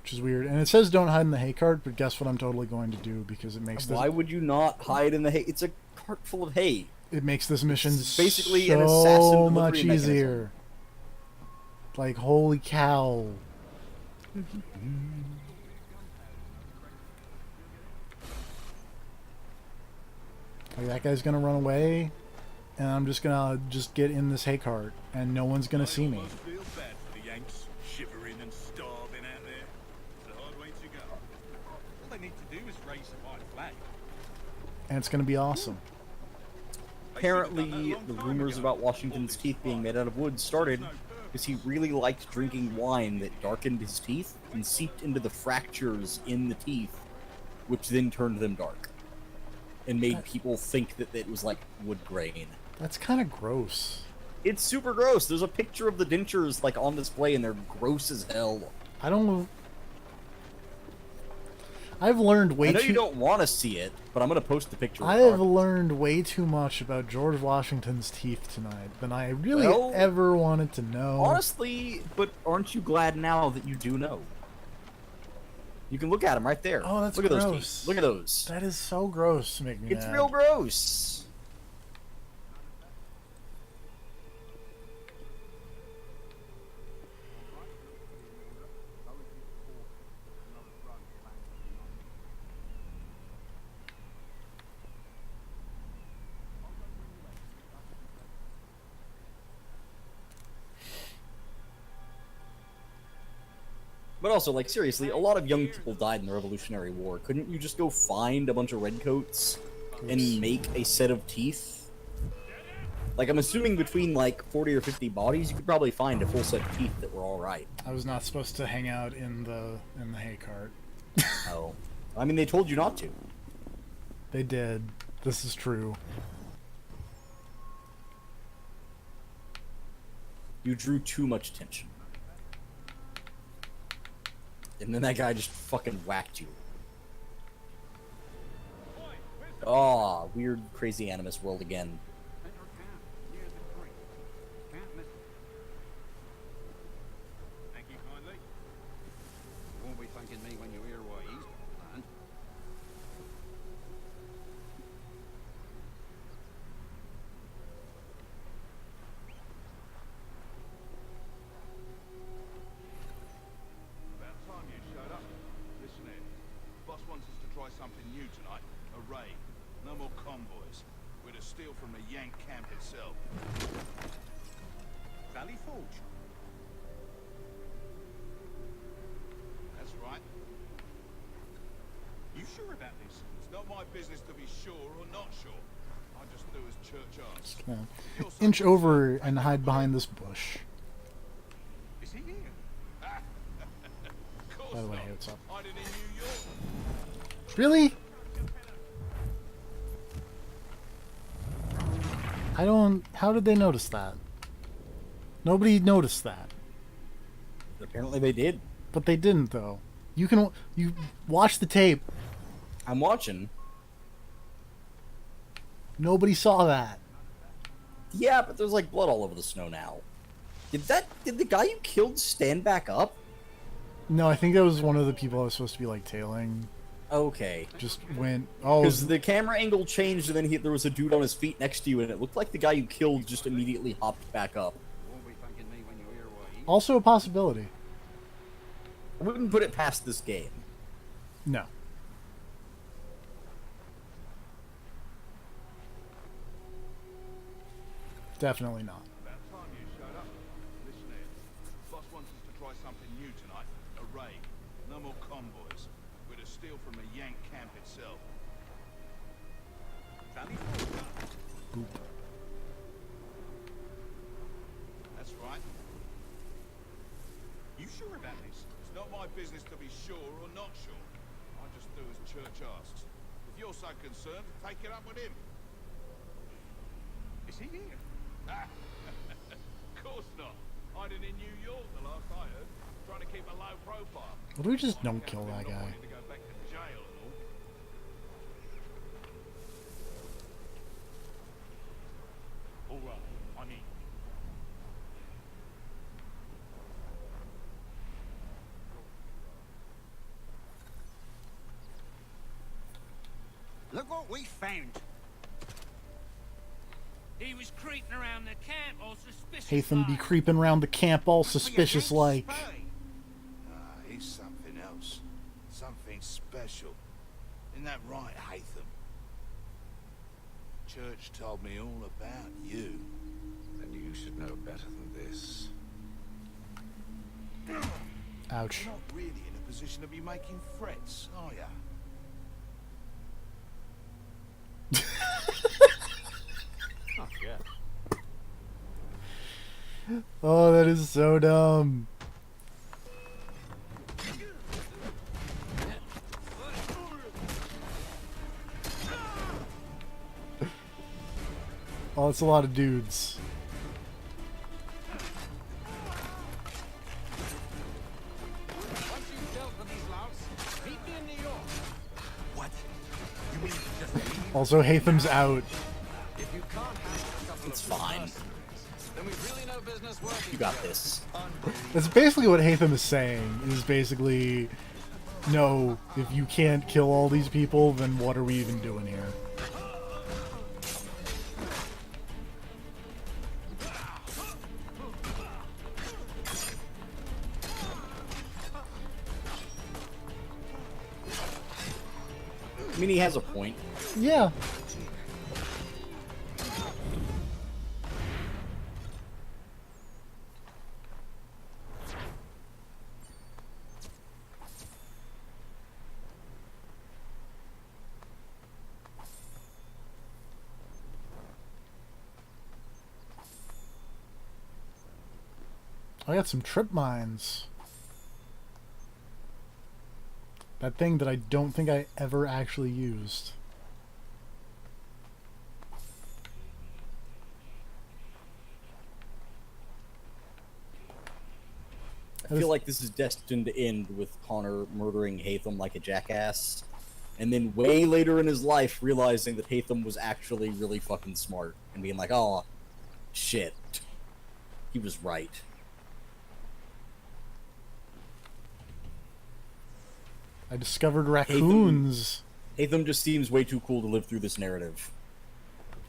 Which is weird. And it says don't hide in the hay cart, but guess what I'm totally going to do, because it makes this... Why would you not hide in the hay? It's a cart full of hay. It makes this mission It's basically an assassin so delivery much mechanism. easier. Like, holy cow. Like, that guy's gonna run away, and I'm just gonna get in this hay cart, and no one's gonna see me. Feel bad for the Yanks, shivering and starving out there. It's a hard way to go. All they need to do is raise the white flag. And it's gonna be awesome. Apparently, the rumors about Washington's teeth being made out of wood started because he really liked drinking wine that darkened his teeth and seeped into the fractures in the teeth, which then turned them dark and made people think that it was like wood grain. That's kind of gross. It's super gross. There's a picture of the dentures like on display, and they're gross as hell. I don't... I've learned way I know too... you don't want to see it, but I'm gonna post the picture. I have learned way too much about George Washington's teeth tonight than I really ever wanted to know. Honestly, but aren't you glad now that you do know? You can look at them right there. Oh, that's look gross. at those teeth. Look at those. That is so gross to make me It's mad. real gross. But also, like, seriously, a lot of young people died in the Revolutionary War. Couldn't you just go find a bunch of redcoats and make a set of teeth? Like, I'm assuming between, like, 40 or 50 bodies, you could probably find a full set of teeth that were alright. I was not supposed to hang out in the hay cart. Oh. I mean, they told you not to. They did. This is true. You drew too much attention. And then that guy just fucking whacked you. Aw, weird, crazy Animus world again. Thank you kindly. You won't be thanking me when you hear what he's planned. About time you showed up. Listen here. Boss wants us to try steal from the Yank camp itself. Valley Forge. That's right. You sure about this? It's not my business to be sure or not sure. I just do as church asks. Gonna inch over and hide behind this bush. Is he here? By the way, hey, what's up? Hiding in New York. Really? I don't... How did they notice that? Nobody noticed that. Apparently they did. But they didn't, though. You watch the tape. I'm watching. Nobody saw that. Yeah, but there's like blood all over the snow now. Did the guy you killed stand back up? No, I think that was one of the people I was supposed to be, like, tailing. Okay. Just went... Oh, because the camera angle changed, and then there was a dude on his feet next to you, and it looked like the guy you killed just immediately hopped back up. Won't be thanking me when you're here, why? also a possibility. I wouldn't put it past this game. No. Definitely not. About time you showed up. Listen here. Boss wants us to try something new tonight. A raid. No more convoys. We're to steal from the Yank camp itself. Valley Forge. Boop. That's right. You sure about this? It's not my business to be sure or not sure. I just do as church asks. If you're so concerned, take it up with him. Is he here? Of course not. Hiding in New York, the last I heard. Trying to keep a low profile. What do we just don't kill that guy? To go back to jail and all. All right, I'm in. Look what we found. He was creeping around the camp all suspicious. Hatham be creeping around the camp all suspicious like. He's something else. Something special. Isn't that right, Hatham? Church told me all about you. Then you should know better than this. Ouch. You're not really in a position to be making threats, are ya? Oh, yeah. Oh, that is so dumb. Oh, it's a lot of dudes. Once you've dealt with these louts, meet me in New York. What? You mean just leave? Also, Hatham's out. If you can't handle a couple It's of fine. mercenaries, then we've really no business working You got together. this. That's basically what Hatham is saying. Is basically, no, if you can't kill all these people, then what are we even doing here? I mean, he has a point. Yeah. I got some trip mines. That thing that I don't think I ever actually used. I feel like this is destined to end with Connor murdering Hatham like a jackass, and then way later in his life realizing that Hatham was actually really fucking smart, and being like, oh, shit. He was right. I discovered raccoons. Hatham just seems way too cool to live through this narrative.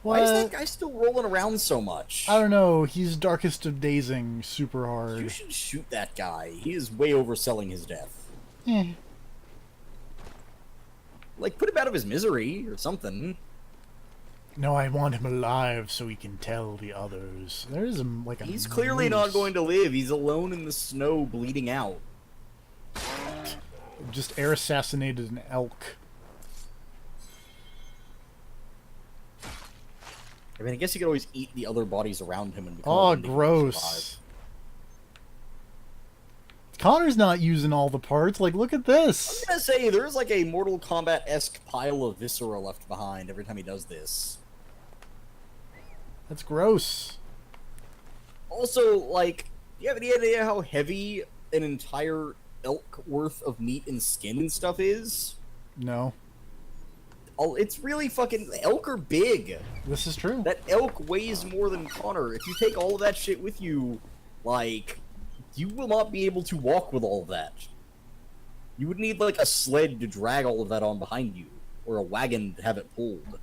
What? Why is that guy still rolling around so much? I don't know. He's darkest of dazing super hard. You should shoot that guy. He is way overselling his death. Eh. Like, put him out of his misery or something. No, I want him alive so he can tell the others. There is like a He's clearly not moose. going to live. He's alone in the snow, bleeding out. Just air assassinated an elk. I mean, I guess he could always eat the other bodies around him and become Oh, one to gross. Connor's not using all the parts. Like, look at this. I was gonna say, there's like a Mortal Kombat-esque pile of viscera left behind every time he does this. That's gross. Also, like, do you have any idea how heavy an entire elk worth of meat and skin and stuff is? No. Oh, it's really fucking... Elk are big. This is true. That elk weighs more than Connor. If you take all of that shit with you, like... You will not be able to walk with all of that. You would need, like, a sled to drag all of that on behind you. Or a wagon to have it pulled.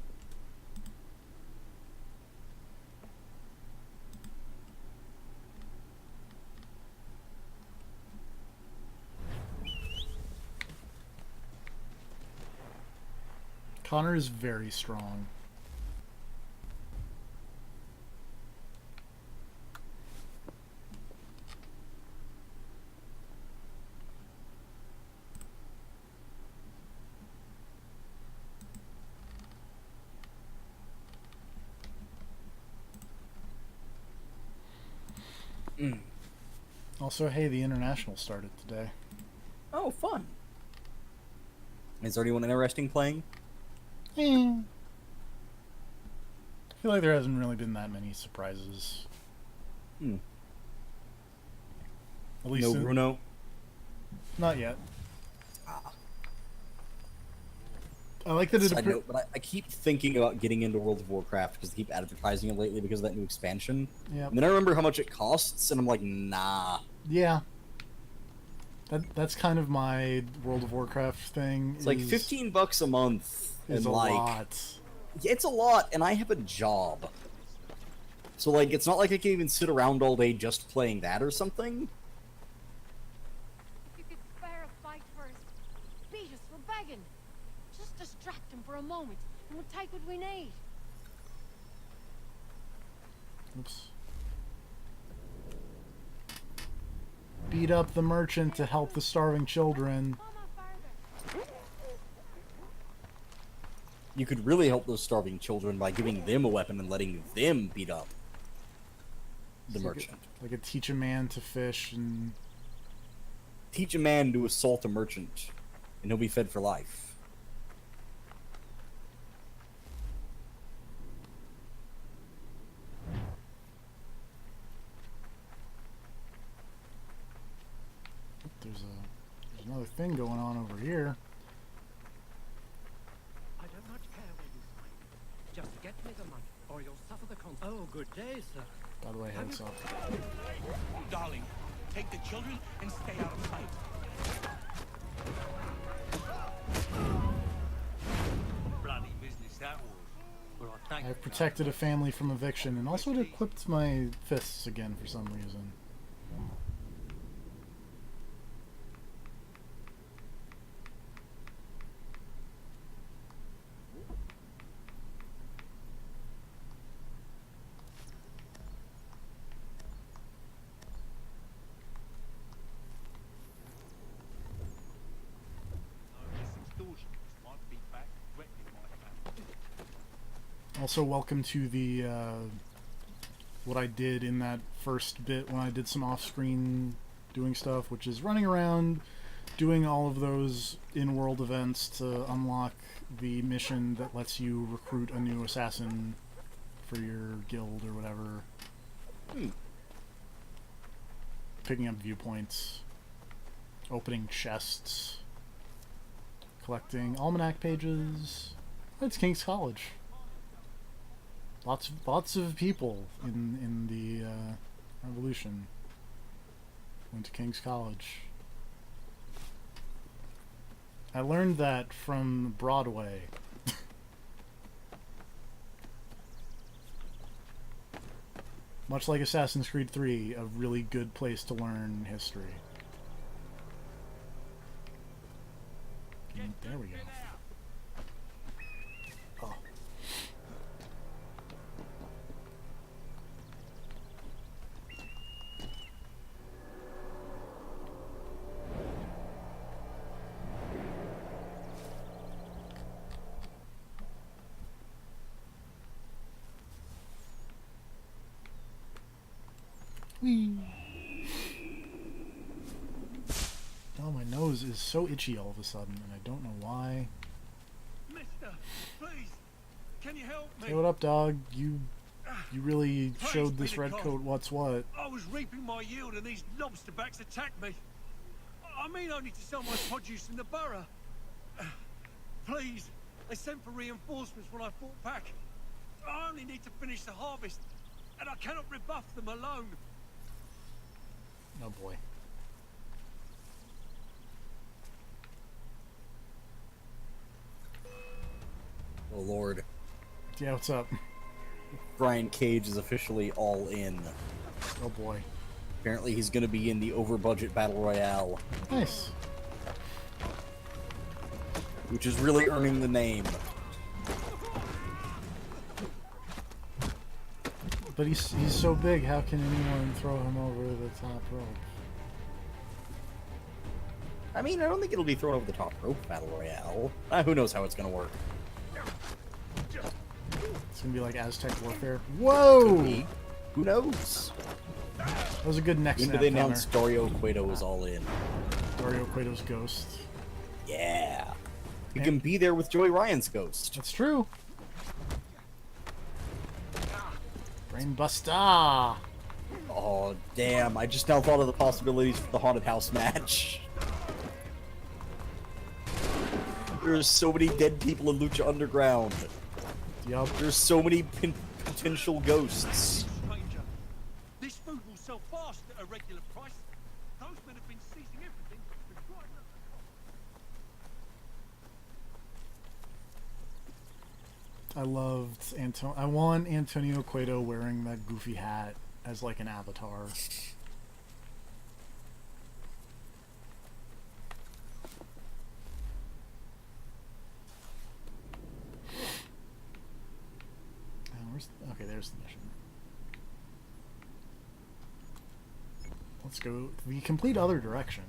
Connor is very strong. Also, hey, the International started today. Oh, fun. Is there anyone interesting playing? I feel like there hasn't really been that many surprises. At least No Bruno? Not yet. I like that Side note, but I keep thinking about getting into World of Warcraft because they keep advertising it lately because of that new expansion. Yep. And then I remember how much it costs, and I'm like, nah. Yeah. That's kind of my World of Warcraft thing. It's like $15 a month. Is and a like, lot. Yeah, it's a lot, and I have a job. So, like, it's not like I can even sit around all day just playing that or something. If you could spare a fight first, beat us, we're begging. Just distract him for a moment, and we'll take what we need. Oops. Beat up the merchant to help the starving children. You could really help those starving children by giving them a weapon and letting them beat up the merchant. Like a teach a man to fish and... Teach a man to assault a merchant, and he'll be fed for life. There's another thing going on over here. I don't much care where you find it. Just get me the money, or you'll suffer the consequences. Oh, good day, sir. By the way, heads up. Darling, take the children and stay out of sight. Bloody business that was. Well, I thank I've protected a family from eviction and also equipped my fists again for some reason. Also, welcome to the, what I did in that first bit when I did some off-screen doing stuff, which is running around, doing all of those in-world events to unlock the mission that lets you recruit a new assassin for your guild or whatever. Picking up viewpoints, opening chests, collecting almanac pages. It's King's College. Lots of people in the Revolution went to King's College. I learned that from Broadway. Much like Assassin's Creed 3, a really good place to learn history. There we go. Oh. Whee. Oh, my nose is so itchy all of a sudden, and I don't know why. Mister, please, can you help me? Hey, what up, dog? You really Praise showed be this to red God. coat what's what. I was reaping my yield and these lobsterbacks attacked me. I mean only to sell my produce in the borough. Please, they sent for reinforcements when I fought back. I only need to finish the harvest, and I cannot rebuff them alone. Oh boy. Oh lord. Yeah, what's up? Brian Cage is officially all in. Oh boy. Apparently he's going to be in the over-budget Battle Royale. Nice. Which is really earning the name. But he's so big, how can anyone throw him over the top rope? I mean, I don't think it'll be thrown over the top rope Battle Royale. Who knows how it's going to work. It's gonna be like Aztec Warfare. Whoa! Could be. Who knows? That was a good neck When snap. did they announce Dario Cueto is all in? Dario Cueto's ghost. Yeah. He can be there with Joey Ryan's ghost. That's true. Brainbuster! Oh, damn. I just now thought of the possibilities for the Haunted House match. There's so many dead people in Lucha Underground. Yup. There's so many potential ghosts. Stranger, this food will sell fast at a regular price. Those men have been seizing everything and driving up the I want Antonio Cueto wearing that goofy hat as like an avatar. Okay, there's the mission. Let's go the complete other direction.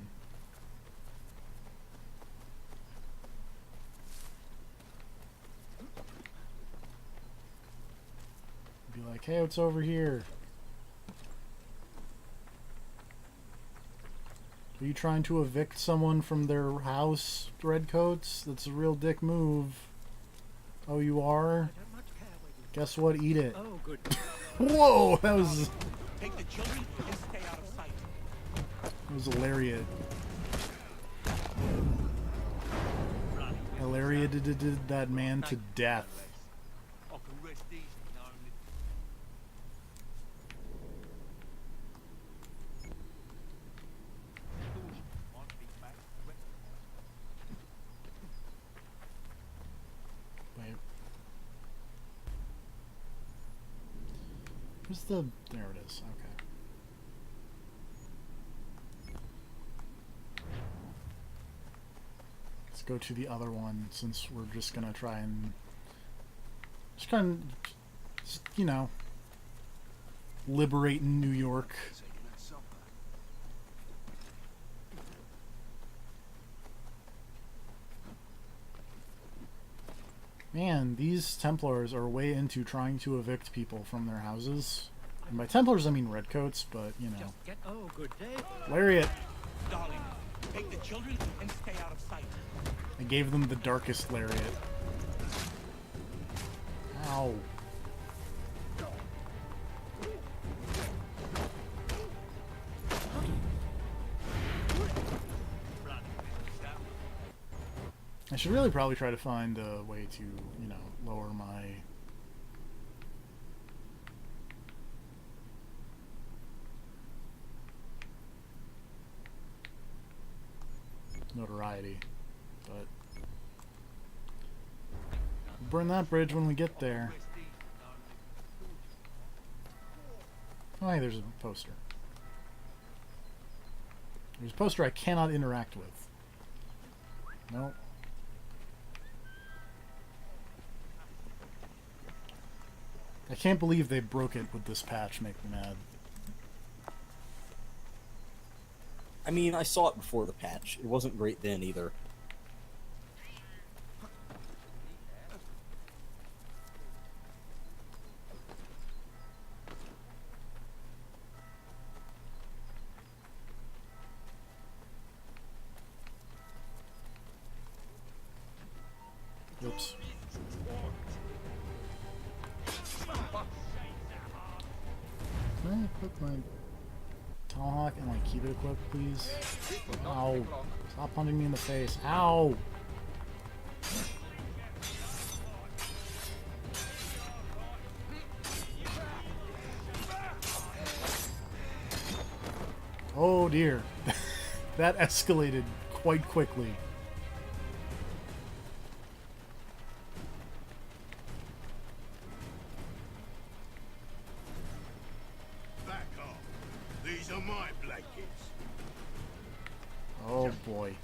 Be like, hey, what's over here? Are you trying to evict someone from their house, Redcoats? That's a real dick move. Oh, you are? Guess what? Eat it. Oh, good. Whoa, that was... Take the children and stay out of sight. That was a lariat. A lariat did that man to death. I can rest easy knowing that Wait. Where's the... There it is. Okay. Let's go to the other one, since we're just gonna try and... Just, you know... liberating New York. Man, these Templars are way into trying to evict people from their houses. And by Templars, I mean Redcoats, but, you know. Oh, good day. Lariat! darling, take the children and stay out of sight. I gave them the darkest lariat. Ow. I should really probably try to find a way to, you know, lower my... notoriety, but... burn that bridge when we get there. Oh, hey, there's a poster. There's a poster I cannot interact with. Nope. I can't believe they broke it with this patch. Make me mad. I mean, I saw it before the patch. It wasn't great then either. equip my tomahawk and like keep it equipped, please? Ow. Stop punching me in the face. Ow! Oh dear. That escalated quite quickly. Back off. These are my blankets. Oh boy.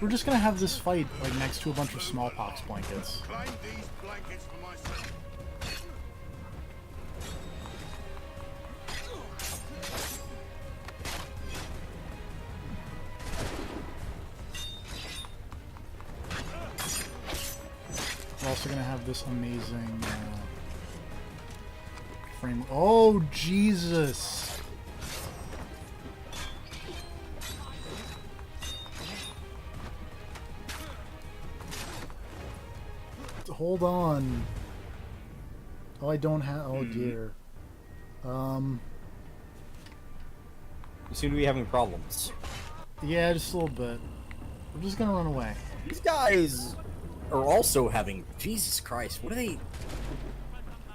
We're just gonna have this fight like next to a bunch of smallpox blankets. Claim these blankets for myself. We're also gonna have this amazing frame. Oh Jesus! Hold on. Oh, I don't have. Oh dear. You seem to be having problems. Yeah, just a little bit. We're just gonna run away. These guys are also having. Jesus Christ, what are they?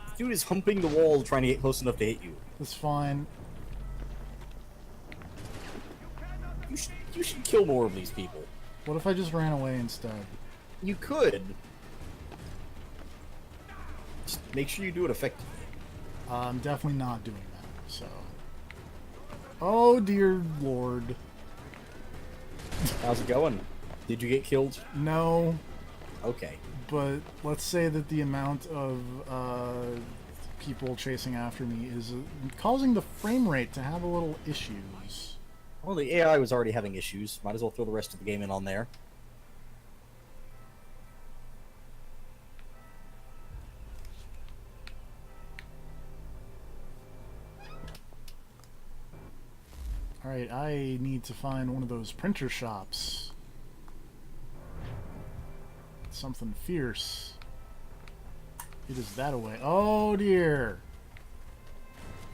This dude is humping the wall trying to get close enough to hit you. That's fine. You should kill more of these people. What if I just ran away instead? You could. Just make sure you do it effectively. I'm definitely not doing that, so... Oh, dear lord. How's it going? Did you get killed? No. Okay. But let's say that the amount of people chasing after me is causing the frame rate to have a little issues. Well, the AI was already having issues. Might as well throw the rest of the game in on there. Alright, I need to find one of those printer shops. Something fierce. It is that away. Oh dear!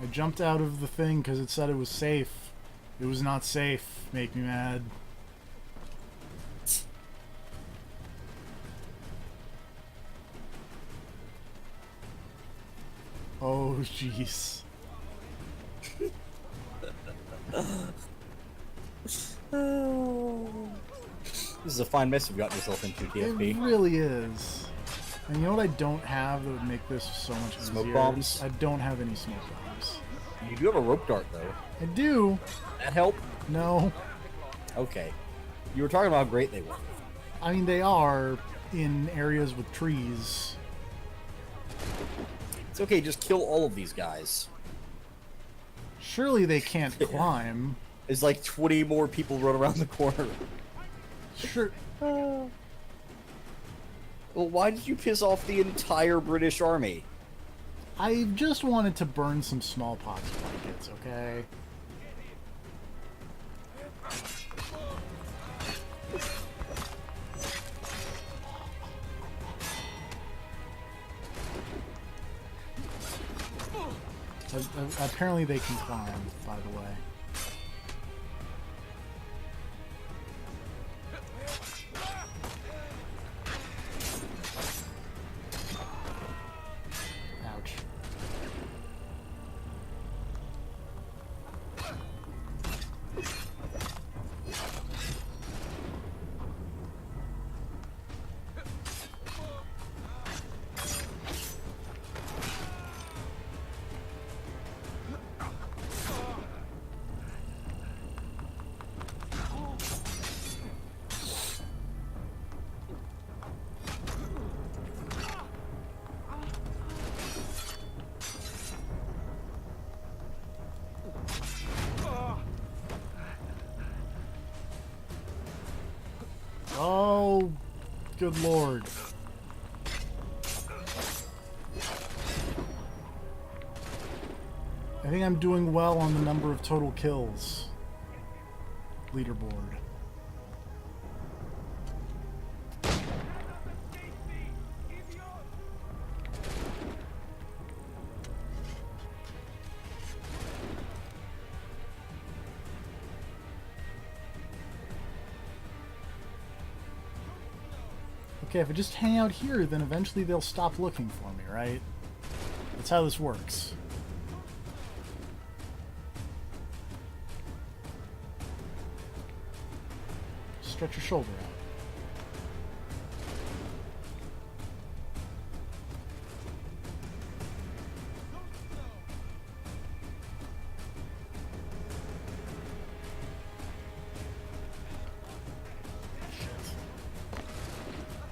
I jumped out of the thing because it said it was safe. It was not safe. Make me mad. Oh jeez. This is a fine mess you've gotten yourself into, TFP. It really is. And you know what I don't have that would make this so much easier? Smoke bombs? I don't have any smoke bombs. You do have a rope dart, though. I do. That help? No. Okay. You were talking about how great they were. I mean, they are in areas with trees. It's okay, just kill all of these guys. Surely they can't climb. There's like 20 more people run around the corner. Sure. Well, why did you piss off the entire British army? I just wanted to burn some smallpox blankets, okay? Apparently they can climb, by the way. Ouch. Oh, good lord. I think I'm doing well on the number of total kills. Leaderboard. Okay, if I just hang out here, then eventually they'll stop looking for me, right? That's how this works. Stretch your shoulder out.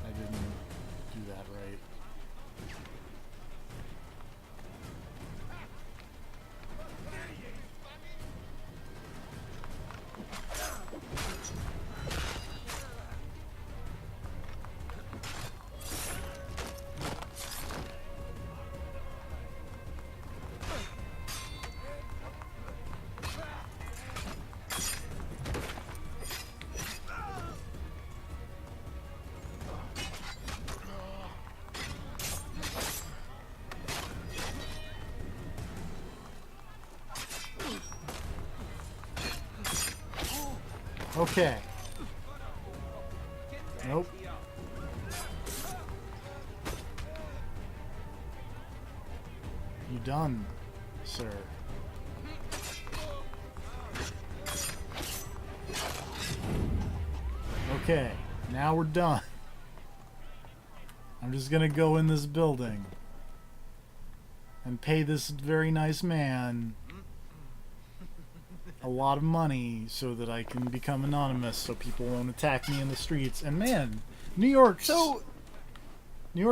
I didn't do that right. Okay. Nope. You done, sir? Okay, now we're done. I'm just gonna go in this building and pay this very nice man a lot of money so that I can become anonymous so people won't attack me in the streets. And man, New York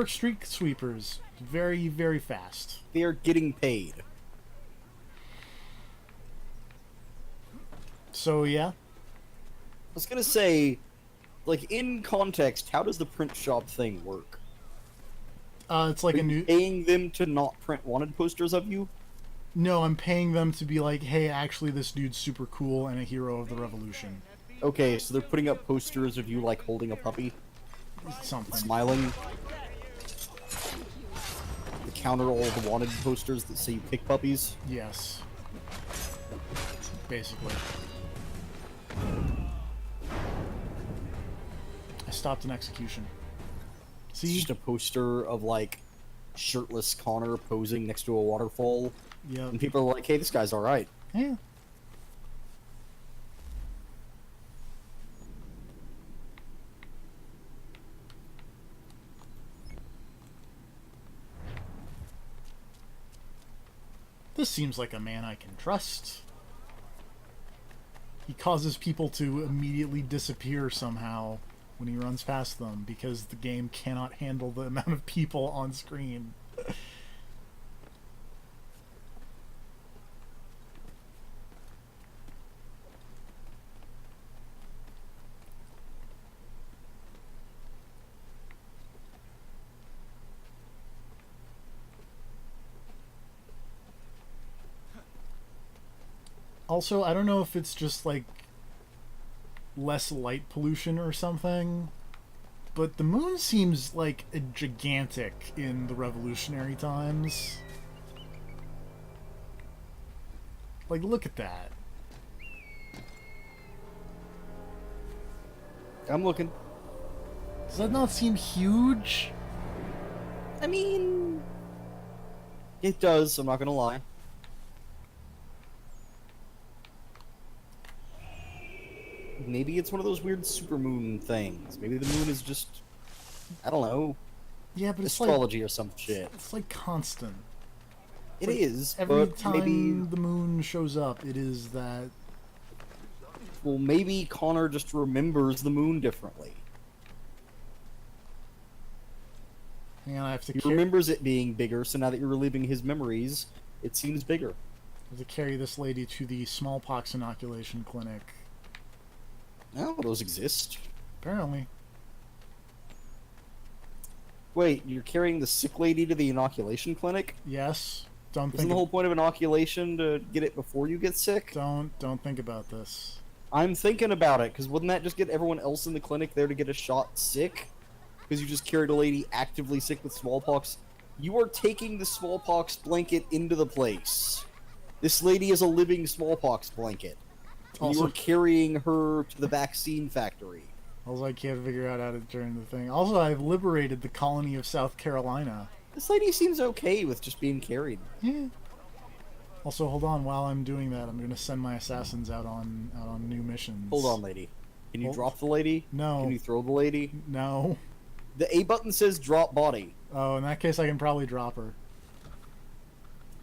street sweepers, very, very fast. They are getting paid. So yeah. I was gonna say, like, in context, how does the print shop thing work? It's like Are you paying them to not print wanted posters of you? No, I'm paying them to be like, hey, actually this dude's super cool and a hero of the revolution. Okay, so they're putting up posters of you, like, holding a puppy? Something. Smiling? To counter all the wanted posters that say you pick puppies? Yes. Basically. I stopped an execution. See? It's just a poster of, like, shirtless Connor posing next to a waterfall. Yeah. And people are like, hey, this guy's alright. Yeah. This seems like a man I can trust. He causes people to immediately disappear somehow when he runs past them because the game cannot handle the amount of people on screen. Also, I don't know if it's just like less light pollution or something, but the moon seems like a gigantic in the revolutionary times. Like, look at that. I'm looking. Does that not seem huge? I mean, it does, I'm not gonna lie. Maybe it's one of those weird supermoon things. Maybe the moon is just, I don't know, yeah, but it's astrology or some shit. It's like constant. It like is, every but time maybe the moon shows up, it is that. Well, maybe Connor just remembers the moon differently. Hang on, I have to. He remembers it being bigger, so now that you're reliving his memories, it seems bigger. I have to carry this lady to the smallpox inoculation clinic. Oh, those exist. Apparently. Wait, you're carrying the sick lady to the inoculation clinic? Yes. Don't Isn't think the whole point of inoculation to get it before you get sick? Don't think about this. I'm thinking about it, because wouldn't that just get everyone else in the clinic there to get a shot sick? Because you just carried a lady actively sick with smallpox. You are taking the smallpox blanket into the place. This lady is a living smallpox blanket. And you are carrying her to the vaccine factory. Also, I can't figure out how to turn the thing. Also, I've liberated the colony of South Carolina. This lady seems okay with just being carried. Yeah. Also, hold on. While I'm doing that, I'm going to send my assassins out on new missions. Hold on, lady. Can you drop the lady? No. Can you throw the lady? No. The A button says drop body. Oh, in that case, I can probably drop her.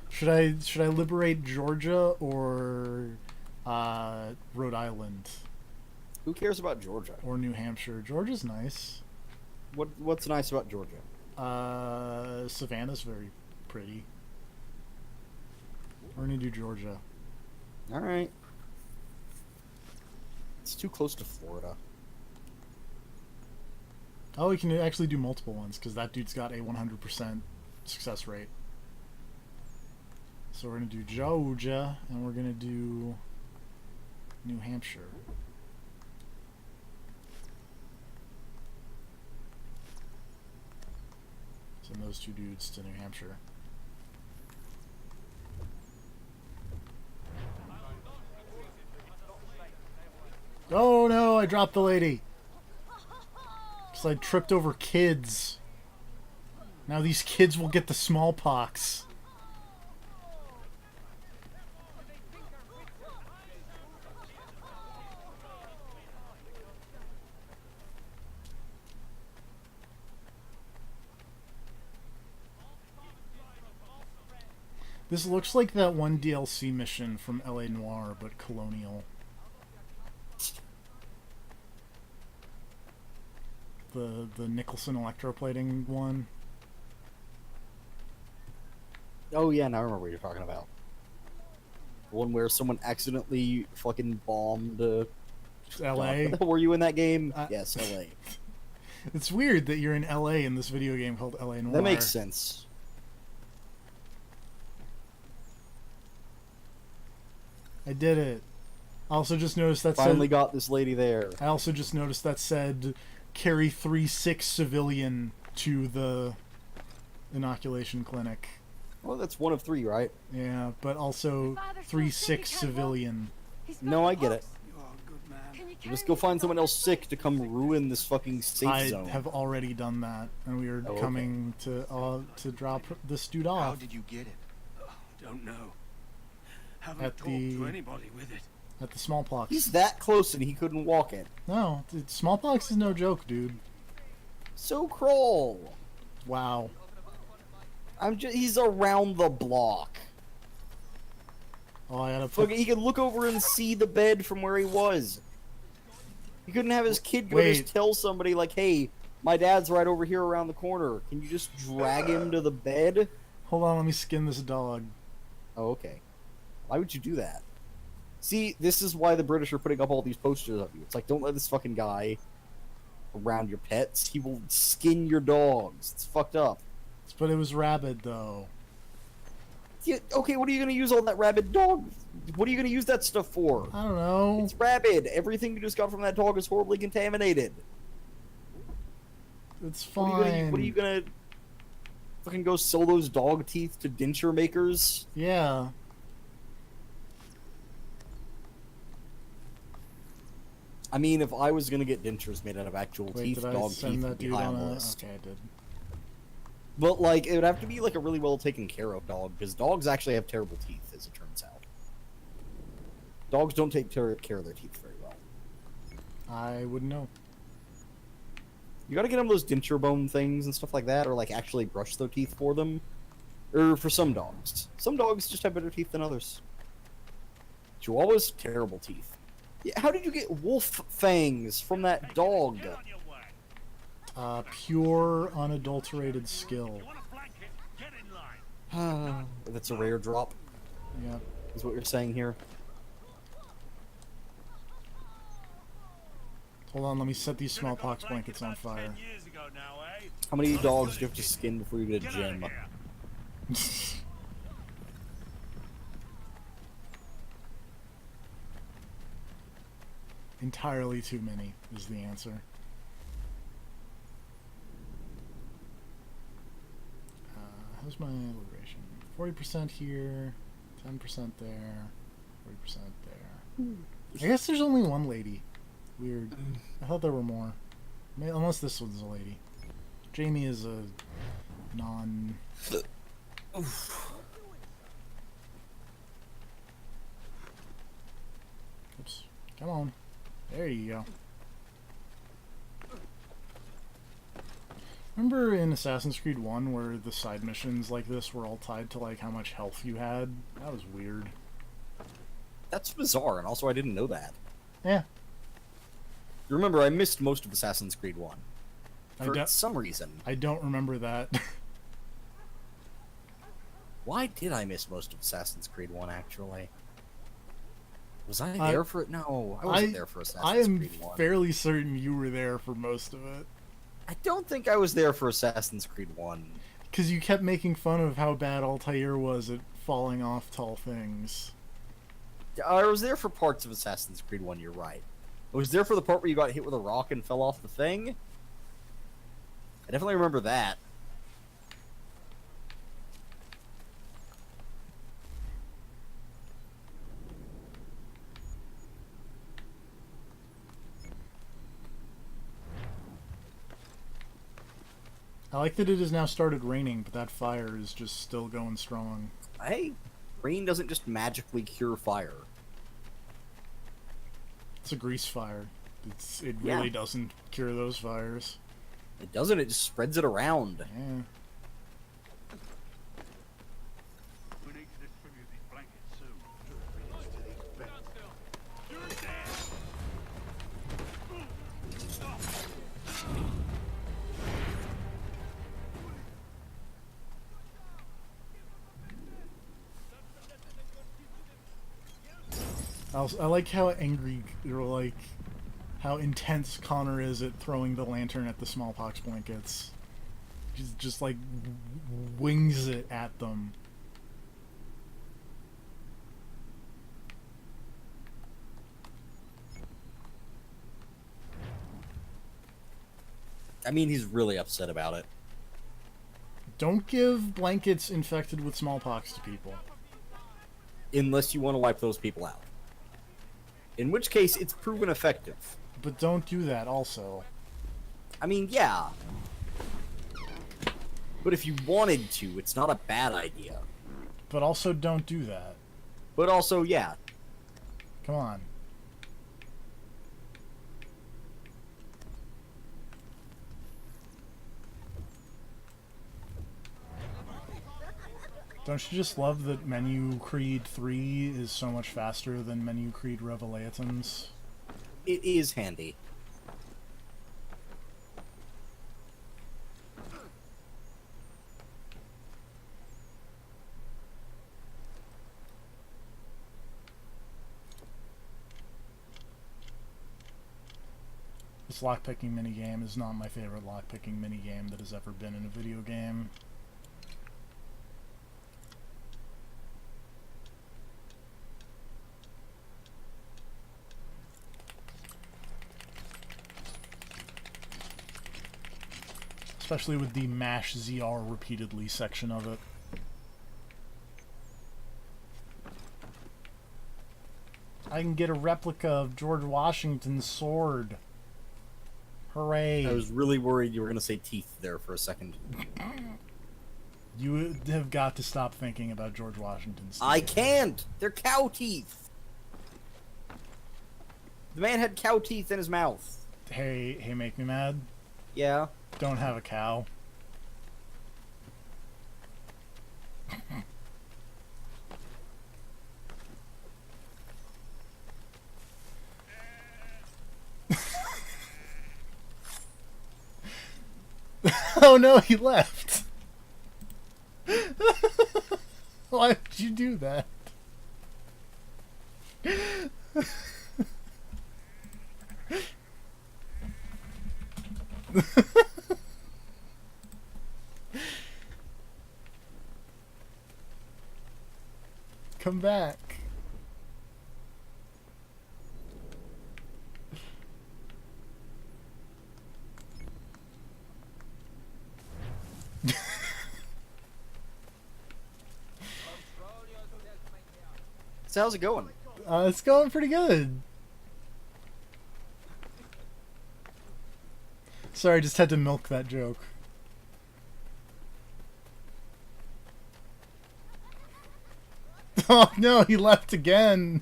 Should I liberate Georgia or Rhode Island? Who cares about Georgia? Or New Hampshire? Georgia's nice. What's nice about Georgia? Savannah's very pretty. We're gonna do Georgia. All right. It's too close to Florida. Oh, we can actually do multiple ones because that dude's got a 100% success rate. So we're gonna do Georgia and we're gonna do New Hampshire. Send those two dudes to New Hampshire. Oh no, I dropped the lady. Because I tripped over kids. Now these kids will get the smallpox. This looks like that one DLC mission from LA Noire, but colonial. The Nicholson electroplating one. Oh yeah, now I remember what you're talking about. The one where someone accidentally fucking bombed LA. Were you in that game? Yes, LA. It's weird that you're in LA in this video game called LA Noire. That makes sense. I did it. I also just noticed that Finally said, got this lady there. I also just noticed that said carry 3-6 civilian to the inoculation clinic. Well, that's one of 3, right? Yeah, but also 3-6 civilian. No, I get it. You just go find someone else sick to come ruin this fucking safe zone. I have already done that, and we are coming to drop this dude off. How did you get it? Don't know. Haven't talked to anybody with it. At the smallpox. He's that close and he couldn't walk it. No, smallpox is no joke, dude. So crawl. Wow. He's around the block. Oh, I gotta put... He could look over and see the bed from where he was. He couldn't have his kid go just tell somebody like, hey, my dad's right over here around the corner. Can you just drag him to the bed? Hold on, let me skin this dog. Oh, okay. Why would you do that? See, this is why the British are putting up all these posters of you. It's like, don't let this fucking guy around your pets. He will skin your dogs. It's fucked up. But it was rabid, though. Yeah, okay, what are you going to use all that rabid dog? What are you going to use that stuff for? I don't know. It's rabid. Everything you just got from that dog is horribly contaminated. It's fine. What are you going to fucking go sell those dog teeth to denture makers? Yeah. I mean, if I was gonna get dentures made out of actual teeth, dog teeth would be high on the list. Okay, I did. But, like, it would have to be, like, a really well taken care of dog, because dogs actually have terrible teeth, as it turns out. Dogs don't take care of their teeth very well. I wouldn't know. You gotta get them those denture bone things and stuff like that, or, like, actually brush their teeth for them. Or for some dogs. Some dogs just have better teeth than others. Chihuahuas, terrible teeth. How did you get wolf fangs from that dog? Pure, unadulterated skill. That's a rare drop. Yeah. Is what you're saying here. Hold on, let me set these smallpox blankets on fire. How many dogs do you have to skin before you get a gem? Entirely too many is the answer. How's my liberation? 40% here, 10% there, 40% there. I guess there's only one lady. Weird. I thought there were more. Unless this one's a lady. Jamie is a non... Oops. Come on. There you go. Remember in Assassin's Creed 1 where the side missions like this were all tied to like how much health you had? That was weird. That's bizarre, and also I didn't know that. Yeah. You remember, I missed most of Assassin's Creed 1. For some reason. I don't remember that. Why did I miss most of Assassin's Creed 1, actually? Was I there for it? No, I wasn't there for Assassin's Creed 1. I am fairly certain you were there for most of it. I don't think I was there for Assassin's Creed 1. Because you kept making fun of how bad Altair was at falling off tall things. I was there for parts of Assassin's Creed 1, you're right. I was there for the part where you got hit with a rock and fell off the thing. I definitely remember that. I like that it has now started raining, but that fire is just still going strong. Hey, rain doesn't just magically cure fire. It's a grease fire. It really doesn't cure those fires. It doesn't, it just spreads it around. Yeah. We need to distribute these blankets soon. I like how angry, or like, how intense Connor is at throwing the lantern at the smallpox blankets. He's just like wings it at them. I mean, he's really upset about it. Don't give blankets infected with smallpox to people. Unless you want to wipe those people out. In which case, it's proven effective. But don't do that also. I mean, yeah. But if you wanted to, it's not a bad idea. But also don't do that. But also, yeah. Come on. Don't you just love that Menu Creed 3 is so much faster than Menu Creed Revelations? It is handy. This lockpicking minigame is not my favorite lockpicking minigame that has ever been in a video game. Especially with the mash ZR repeatedly section of it. I can get a replica of George Washington's sword. Hooray. I was really worried you were going to say teeth there for a second. You have got to stop thinking about George Washington's teeth. I can't! They're cow teeth! The man had cow teeth in his mouth. Hey, make me mad? Yeah? Don't have a cow. Oh no, he left. Why did you do that? Come back. So how's it going? It's going pretty good. Sorry, I just had to milk that joke. Oh no, he left again.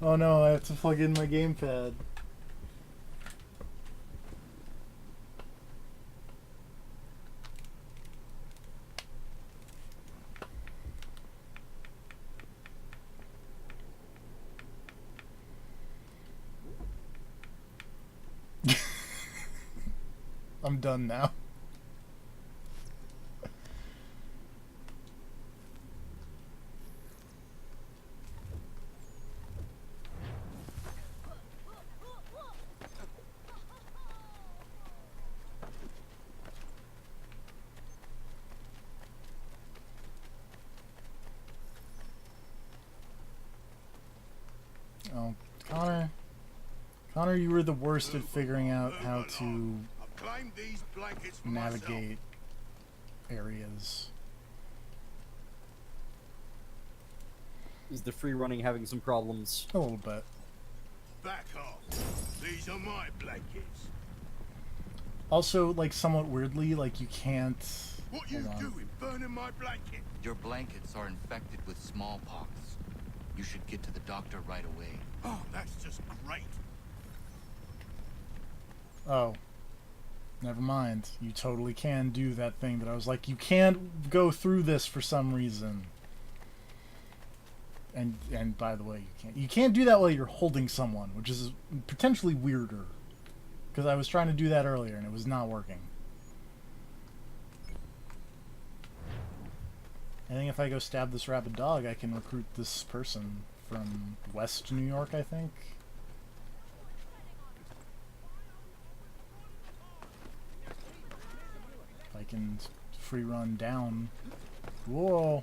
Oh no, I have to plug in my gamepad. I'm done now. Oh, Connor. Connor, you were the worst at figuring out how to navigate areas. Is the free running having some problems? A little bit. Back off. These are my blankets. Also, like, somewhat weirdly, like, you can't... What you doing, burning my blanket? Your blankets are infected with smallpox. You should get to the doctor right away. Oh, that's just great. Oh. Never mind. You totally can do that thing that I was like, you can't go through this for some reason. And by the way, you can't do that while you're holding someone, which is potentially weirder. Because I was trying to do that earlier and it was not working. I think if I go stab this rabid dog, I can recruit this person from West New York, I think. I can free run down. Whoa!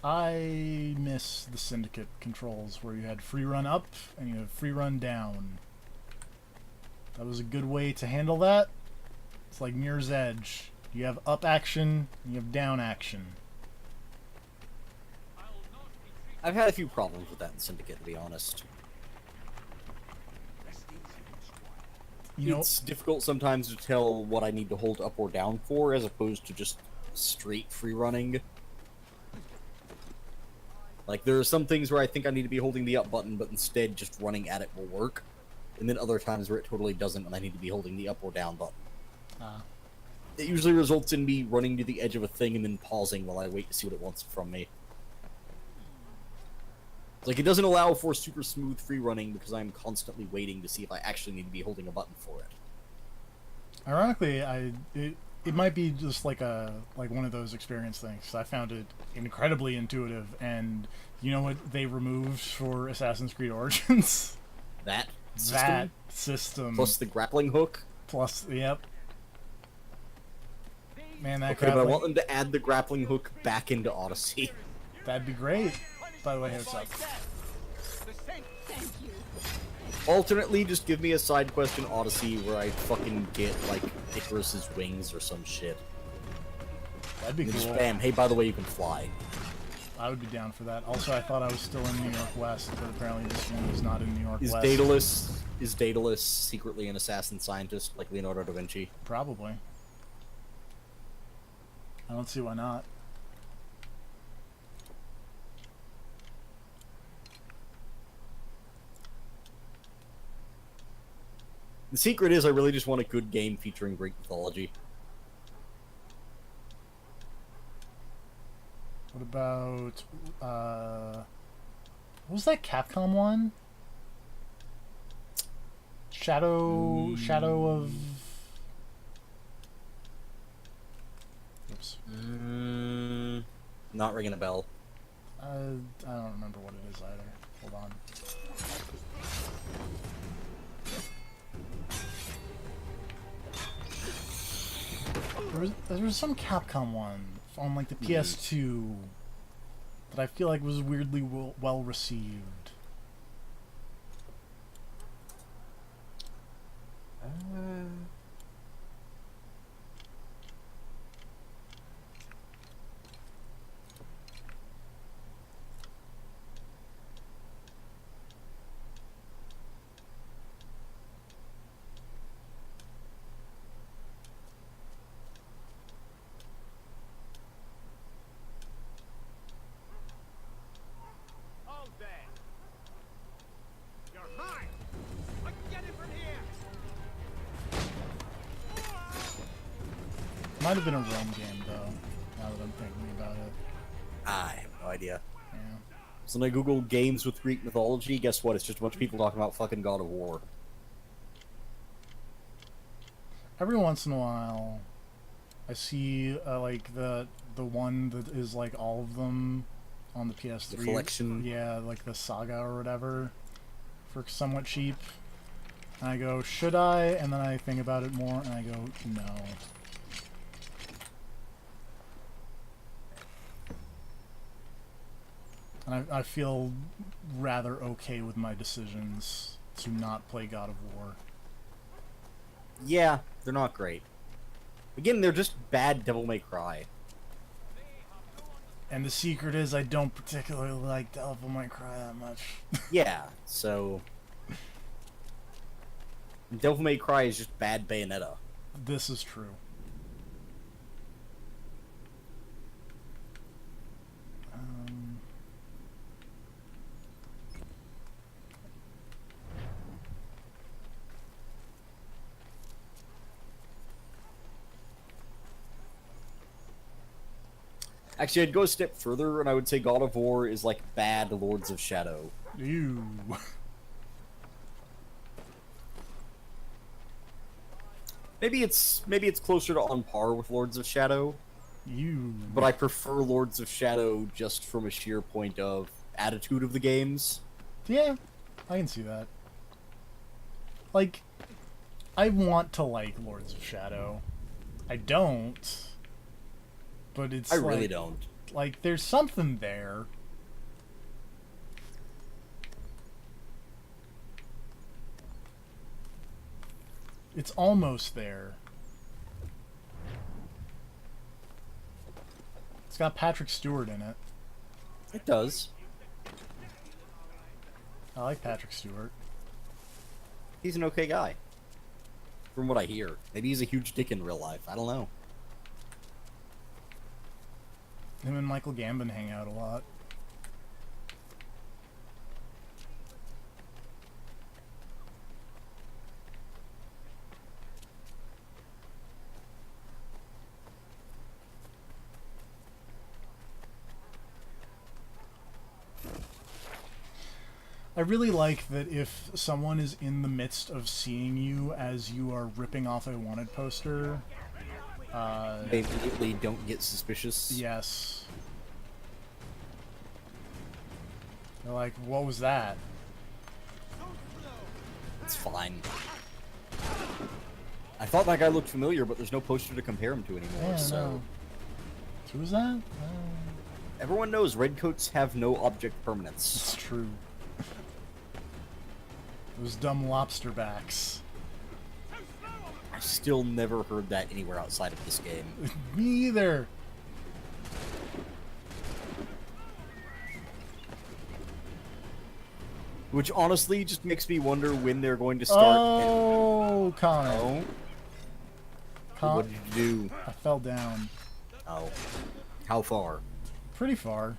I miss the Syndicate controls where you had free run up and you had free run down. That was a good way to handle that. It's like Mirror's Edge. You have up action and you have down action. I've had a few problems with that in Syndicate, to be honest. You know, it's difficult sometimes to tell what I need to hold up or down for, as opposed to just straight free running. Like, there are some things where I think I need to be holding the up button, but instead just running at it will work. And then other times where it totally doesn't, and I need to be holding the up or down button. It usually results in me running to the edge of a thing and then pausing while I wait to see what it wants from me. Like, it doesn't allow for super smooth free running because I'm constantly waiting to see if I actually need to be holding a button for it. Ironically, it might be just like one of those experience things. I found it incredibly intuitive, and you know what they removed for Assassin's Creed Origins? That system? That system. Plus the grappling hook? Plus, yep. Man, that okay, but I want them to add the grappling hook back into Odyssey. That'd be great. By the way, heads up. Alternately, just give me a side quest in Odyssey where I fucking get, like, Icarus's wings or some shit. That'd be cool. Just bam, hey, by the way, you can fly. I would be down for that. Also, I thought I was still in New York West, but apparently this one is not in New York West. Is Daedalus secretly an assassin scientist like Leonardo da Vinci? Probably. I don't see why not. The secret is I really just want a good game featuring Greek mythology. What about, what was that Capcom one? Shadow of... Oops. Not ringing a bell. I don't remember what it is either. Hold on. There was some Capcom one on like the PS2 that I feel like was weirdly well received. Might have been a Rome game, though, now that I'm thinking about it. I have no idea. Yeah. So when I Google games with Greek mythology, guess what? It's just a bunch of people talking about fucking God of War. Every once in a while, I see, like, the one that is, like, all of them on the PS3. The collection? Yeah, like the Saga or whatever, for somewhat cheap. And I go, should I? And then I think about it more, and I go, no. And I feel rather okay with my decisions to not play God of War. Yeah, they're not great. Again, they're just bad Devil May Cry. And the secret is I don't particularly like Devil May Cry that much. Yeah, so... Devil May Cry is just bad Bayonetta. This is true. Actually, I'd go a step further, and I would say God of War is like bad Lords of Shadow. Ew. Maybe it's closer to on par with Lords of Shadow. Ew. But I prefer Lords of Shadow just from a sheer point of attitude of the games. Yeah, I can see that. Like, I want to like Lords of Shadow. I don't. But it's I really don't. Like, there's something there. It's almost there. It's got Patrick Stewart in it. It does. I like Patrick Stewart. He's an okay guy. From what I hear. Maybe he's a huge dick in real life. I don't know. Him and Michael Gambon hang out a lot. I really like that if someone is in the midst of seeing you as you are ripping off a wanted poster, they immediately don't get suspicious. Yes. They're like, what was that? It's fine. I thought that guy looked familiar, but there's no poster to compare him to anymore, Yeah, so... no. Who was that? Everyone knows redcoats have no object permanence. It's true. Those dumb lobster backs. I still never heard that anywhere outside of this game. Me either. Which honestly just makes me wonder when they're going to start. Oh, Connor. Oh? What did you do? I fell down. Oh. How far? Pretty far.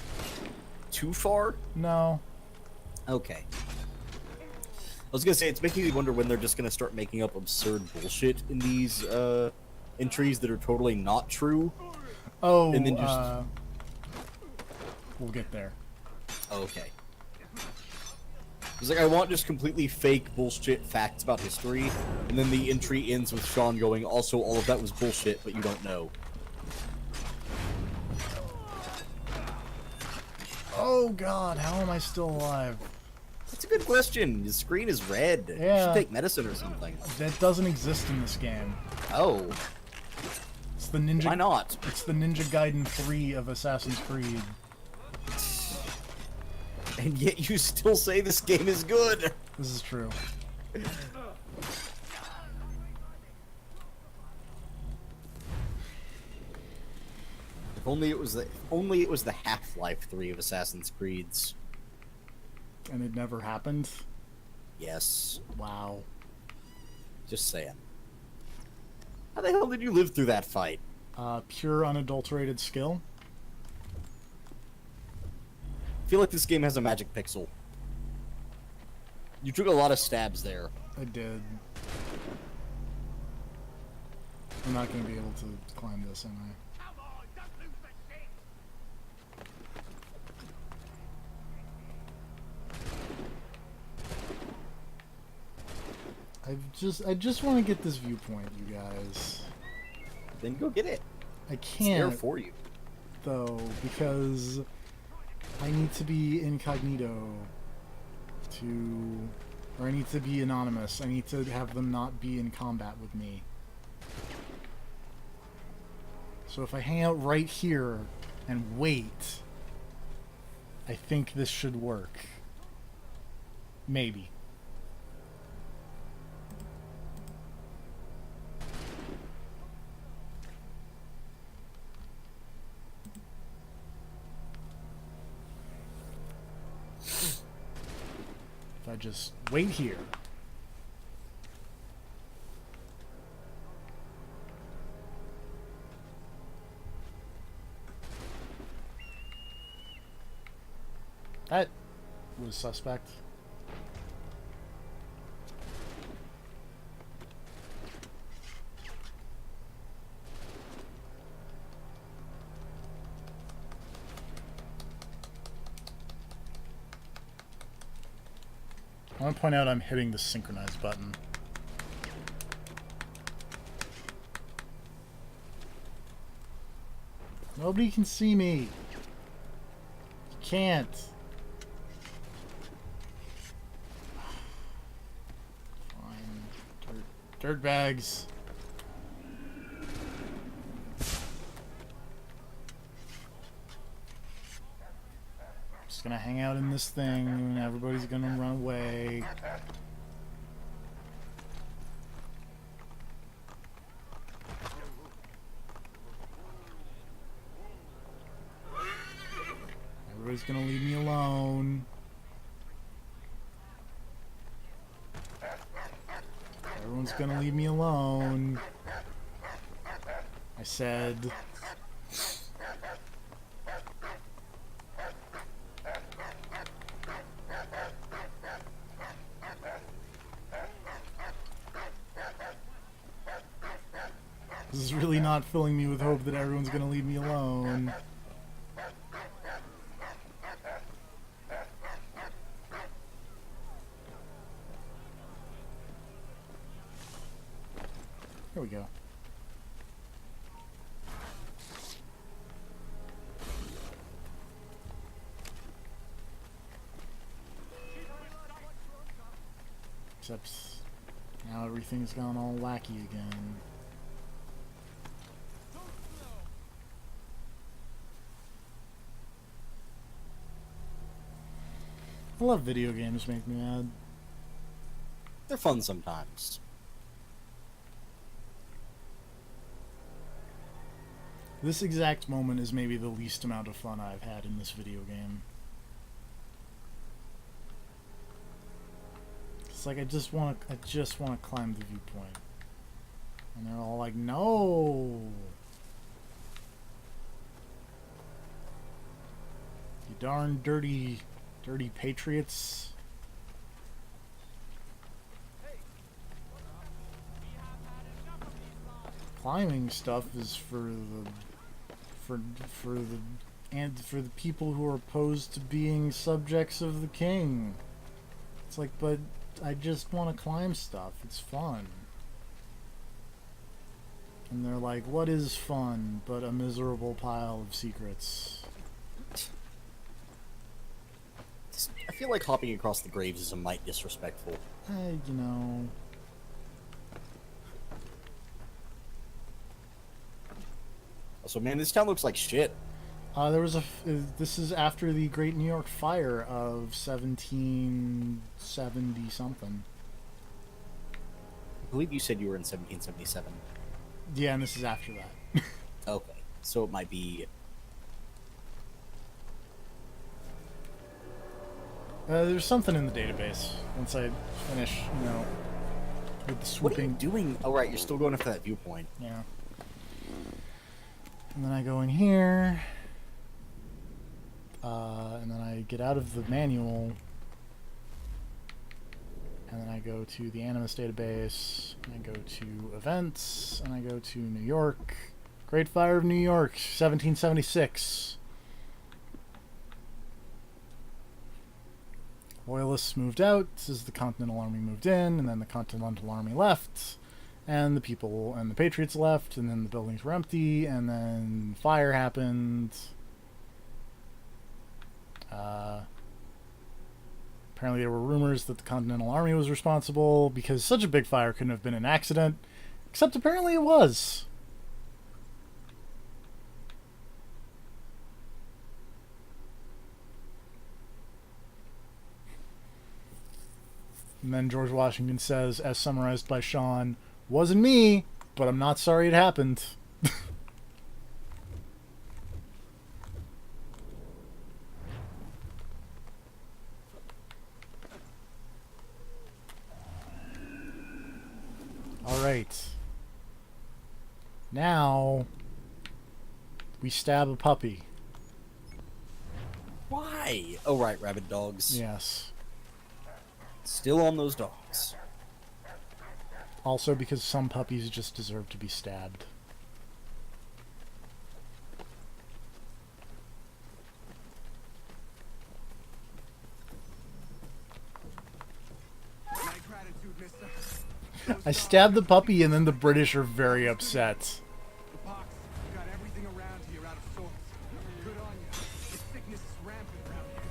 Too far? No. Okay. I was gonna say, it's making me wonder when they're just gonna start making up absurd bullshit in these, entries that are totally not true. Oh, and then just... we'll get there. Okay. It's like, I want just completely fake bullshit facts about history, and then the entry ends with Sean going, also all of that was bullshit, but you don't know. Oh god, how am I still alive? That's a good question. The screen is red. Yeah. You should take medicine or something. That doesn't exist in this game. Oh. It's the Ninja... Why not? It's the Ninja Gaiden 3 of Assassin's Creed. And yet you still say this game is good. This is true. If only it was the Half-Life 3 of Assassin's Creeds. And it never happened? Yes. Wow. Just saying. How the hell did you live through that fight? Pure unadulterated skill. I feel like this game has a magic pixel. You took a lot of stabs there. I did. I'm not going to be able to climb this, am I? I just want to get this viewpoint, you guys. Then go get it. I It's can't. there for you. Though, because I need to be incognito or I need to be anonymous. I need to have them not be in combat with me. So if I hang out right here and wait, I think this should work. Maybe. If I just wait here. That was suspect. I want to point out I'm hitting the synchronize button. Nobody can see me. You can't. Fine. Dirt bags. Just gonna hang out in this thing and everybody's gonna run away. Everybody's gonna leave me alone. Everyone's gonna leave me alone. I said. This is really not filling me with hope that everyone's gonna leave me alone. Here we go. Except now everything's gone all wacky again. I love video games make me mad. They're fun sometimes. This exact moment is maybe the least amount of fun I've had in this video game. It's like I just want to climb the viewpoint. And they're all like, "No! You darn dirty patriots." Climbing stuff is for the people who are opposed to being subjects of the king. It's like, but I just want to climb stuff. It's fun. And they're like, what is fun but a miserable pile of secrets? I feel like hopping across the graves is a mite disrespectful. You know... So, man, this town looks like shit. There was this is after the Great New York Fire of 1770 something. I believe you said you were in 1777. Yeah, and this is after that. Okay, so it might be... There's something in the database once I finish, you know, with the swooping. What are you doing? Oh, right, you're still going after that viewpoint. Yeah. And then I go in here, and then I get out of the manual, And then I go to the Animus database, and I go to events, and I go to New York. Great Fire of New York, 1776. Loyalists moved out as the Continental Army moved in, and then the Continental Army left, and the people and the Patriots left, and then the buildings were empty, and then fire happened. Apparently there were rumors that the Continental Army was responsible, because such a big fire couldn't have been an accident, except apparently it was. And then George Washington says, as summarized by Sean, "Wasn't me, but I'm not sorry it happened." Alright. Now, we stab a puppy. Why? Oh, right, rabid dogs. Yes. Still on those dogs. Also because some puppies just deserve to be stabbed. I stabbed the puppy and then the British are very upset. The pox got everything around here out of sorts. Good on you. The sickness is rampant around here.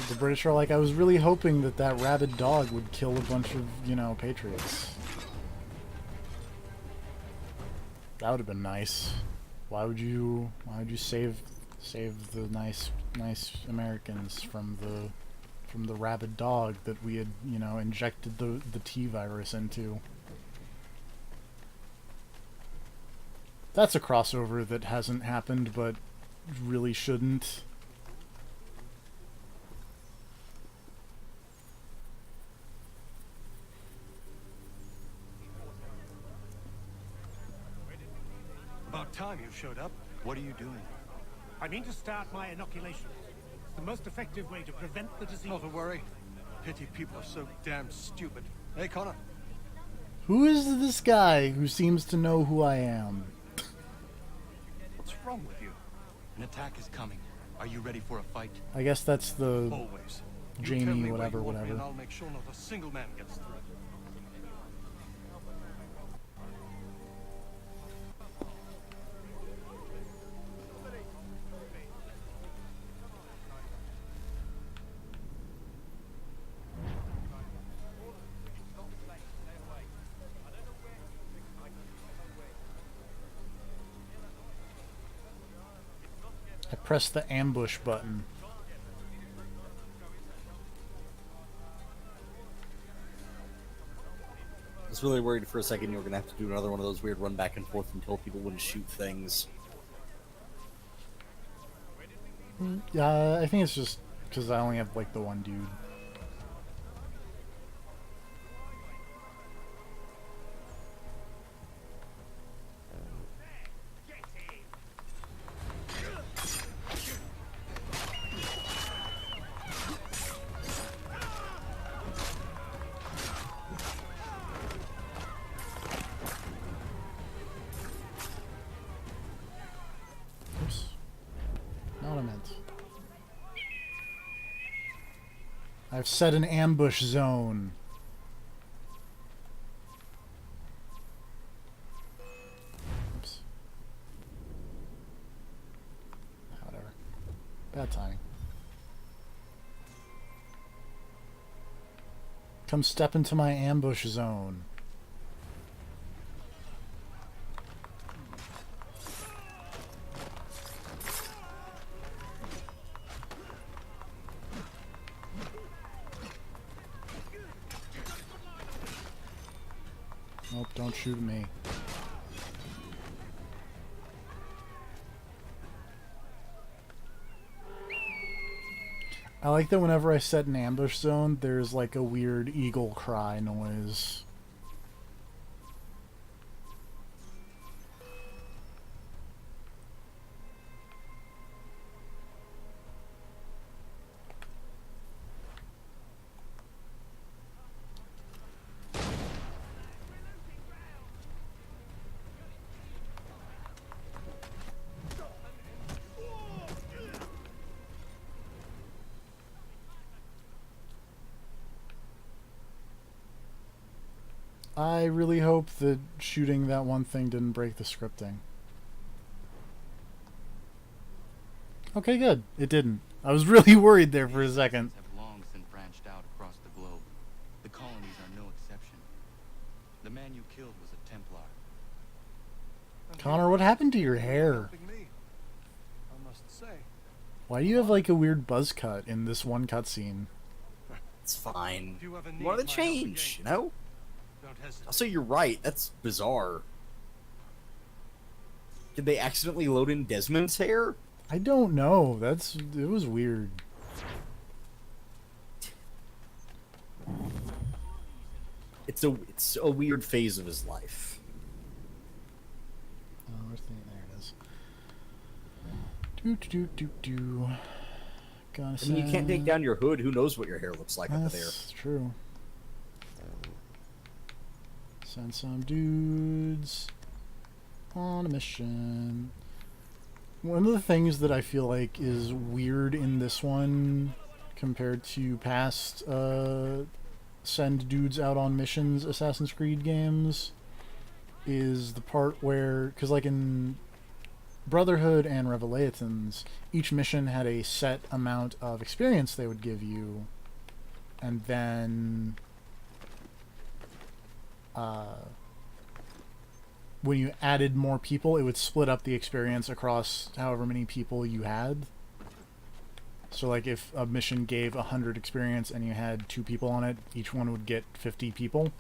The British are like, I was really hoping that that rabid dog would kill a bunch of, you know, patriots. That would have been nice. Why would you save the nice Americans from the rabid dog that we had, you know, injected the T virus into? That's a crossover that hasn't happened but really shouldn't. About time you showed up. What are you doing? I mean to start my inoculation. It's the most effective way to prevent the disease. Not to worry. Pity people are so damn stupid. Hey, Connor. Who is this guy who seems to know who I am? What's wrong with you? An attack is coming. Are you ready for a fight? I guess that's the Always. You Jamie tell me whatever where you want me whatever. and I'll make sure not a single man gets through. I pressed the ambush button. I was really worried for a second you were going to have to do another one of those weird run back and forth until people wouldn't shoot things. I think it's just because I only have like the one dude. Oops. Not what I meant. I've set an ambush zone. Oops. Whatever. Bad timing. Come step into my ambush zone. Nope, don't shoot at me. I like that whenever I set an ambush zone, there's like a weird eagle cry noise. I really hope that shooting that one thing didn't break the scripting. Okay, good. It didn't. I was really worried there for a second. Have long since branched out across the globe. The colonies are no exception. The man you killed was a Templar. Connor, what happened to your hair? I must say. Why do you have like a weird buzz cut in this one cutscene? It's fine. If you ever need Want to my help change, again, you know? don't hesitate. Also, you're right. That's bizarre. Did they accidentally load in Desmond's hair? I don't know. It was weird. It's a weird phase of his life. Oh, where's the, there it is. Do. I mean, you can't take down your hood. Who knows what your hair looks like under there? That's true. Send some dudes on a mission. One of the things that I feel like is weird in this one compared to past send dudes out on missions Assassin's Creed games is the part where, because like in Brotherhood and Revelations, each mission had a set amount of experience they would give you, and then when you added more people, it would split up the experience across however many people you had. So like if a mission gave 100 experience and you had 2 people on it, each one would get 50 people,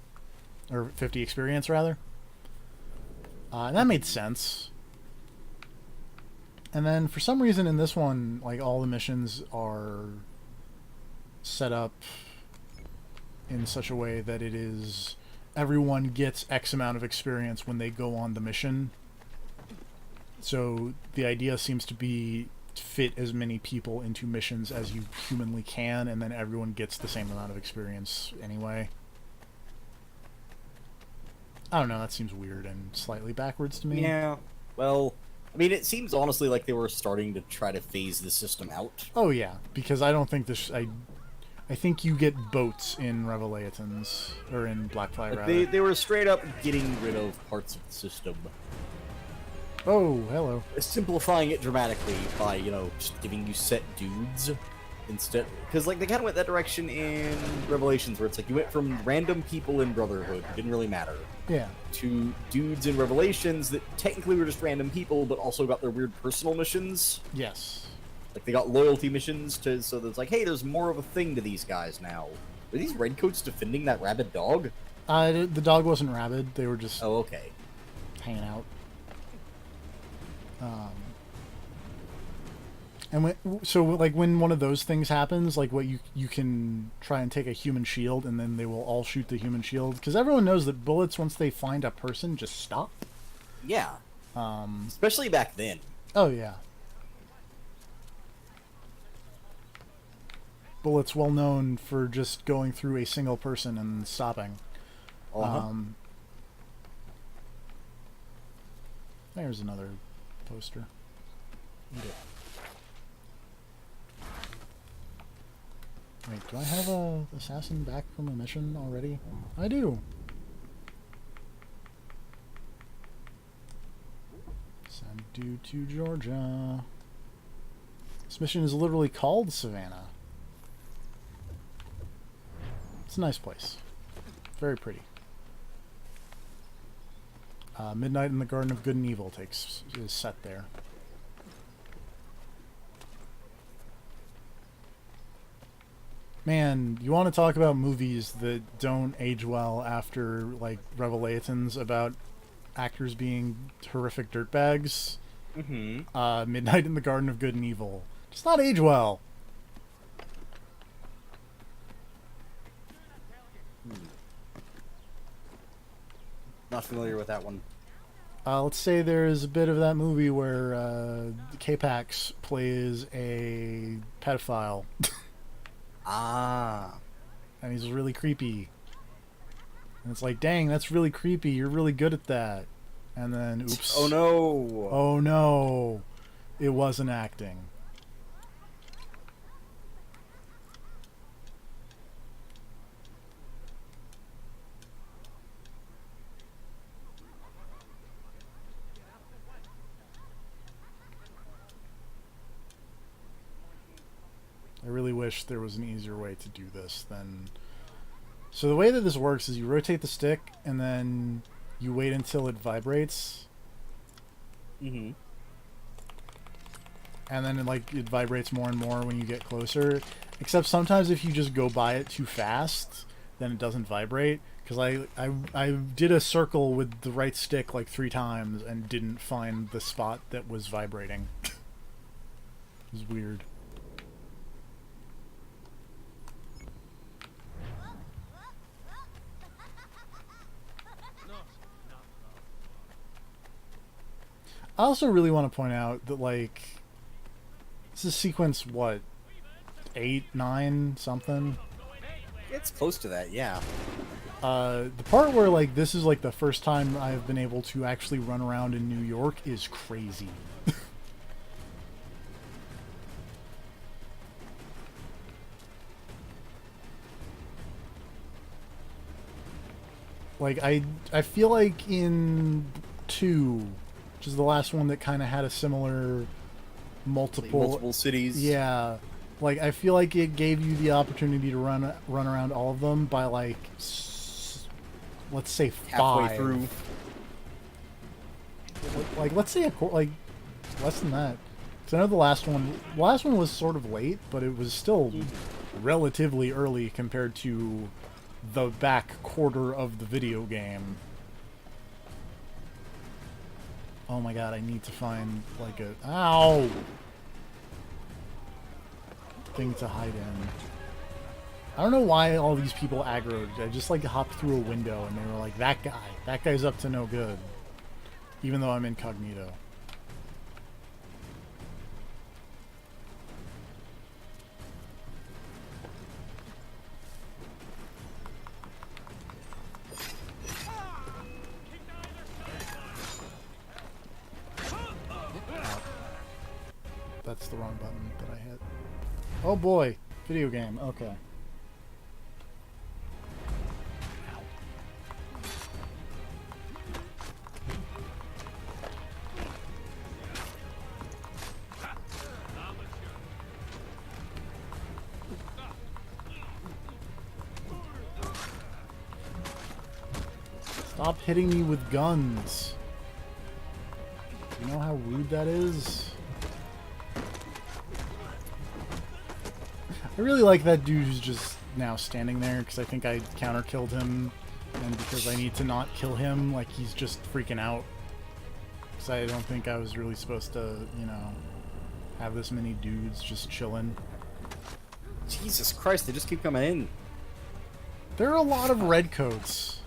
or 50 experience rather. And that made sense. And then for some reason in this one, like all the missions are set up in such a way that it is everyone gets X amount of experience when they go on the mission. So the idea seems to be to fit as many people into missions as you humanly can, and then everyone gets the same amount of experience anyway. I don't know, that seems weird and slightly backwards to me. Yeah, well, I mean, it seems honestly like they were starting to try to phase the system out. Oh yeah, because I don't think this... I think you get boats in Revelations, or in Black Flag, Like rather. they were straight up getting rid of parts of the system. Oh, hello. Simplifying it dramatically by, you know, just giving you set dudes instead. Because, like, they kind of went that direction in Revelations, where it's like you went from random people in Brotherhood, who didn't really matter, Yeah. to dudes in Revelations that technically were just random people, but also got their weird personal missions. Yes. Like, they got loyalty missions, so that it's like, hey, there's more of a thing to these guys now. Are these redcoats defending that rabid dog? The dog wasn't rabid, they were just... Oh, okay. Hanging out. And when one of those things happens, like what you can try and take a human shield, and then they will all shoot the human shield, because everyone knows that bullets, once they find a person, just stop. Yeah. Especially back then. Oh yeah. Bullets well known for just going through a single person and stopping. There's another poster. Eat it. Wait, do I have a assassin back from a mission already? I do. Send dude to Georgia. This mission is literally called Savannah. It's a nice place. Very pretty. Midnight in the Garden of Good and Evil is set there. Man, you want to talk about movies that don't age well after, like, Revelations about actors being horrific dirtbags? Mm-hmm. Midnight in the Garden of Good and Evil. Does not age well. Not familiar with that one. Let's say there's a bit of that movie where K-Pax plays a pedophile. Ah. And he's really creepy. And it's like, dang, that's really creepy. You're really good at that. And then, oops. Oh no. Oh no. It wasn't acting. I really wish there was an easier way to do this than... So the way that this works is you rotate the stick and then you wait until it vibrates. Mm-hmm. And then it vibrates more and more when you get closer. Except sometimes if you just go by it too fast, then it doesn't vibrate. Because I did a circle with the right stick like 3 times and didn't find the spot that was vibrating. It was weird. I also really want to point out that, like, this is sequence, what, 8, 9, something? It's close to that, yeah. The part where, like, this is, like, the first time I've been able to actually run around in New York is crazy. Like, I feel like in 2... which is the last one that kind of had a similar multiple cities. Yeah, like I feel like it gave you the opportunity to run around all of them by like, let's say 5. Halfway through. Like let's say like less than that. Because I know the last one was sort of late, but it was still relatively early compared to the back quarter of the video game. Oh my god, I need to find, like, a... Ow! Thing to hide in. I don't know why all these people aggroed. I just, like, hopped through a window and they were like, that guy's up to no good. Even though I'm incognito. That's the wrong button that I hit. Oh boy, video game, okay. Stop hitting me with guns. You know how rude that is? I really like that dude who's just now standing there because I think I counter-killed him, and because I need to not kill him, like he's just freaking out. Because I don't think I was really supposed to, you know, have this many dudes just chilling. Jesus Christ, they just keep coming in. There are a lot of redcoats.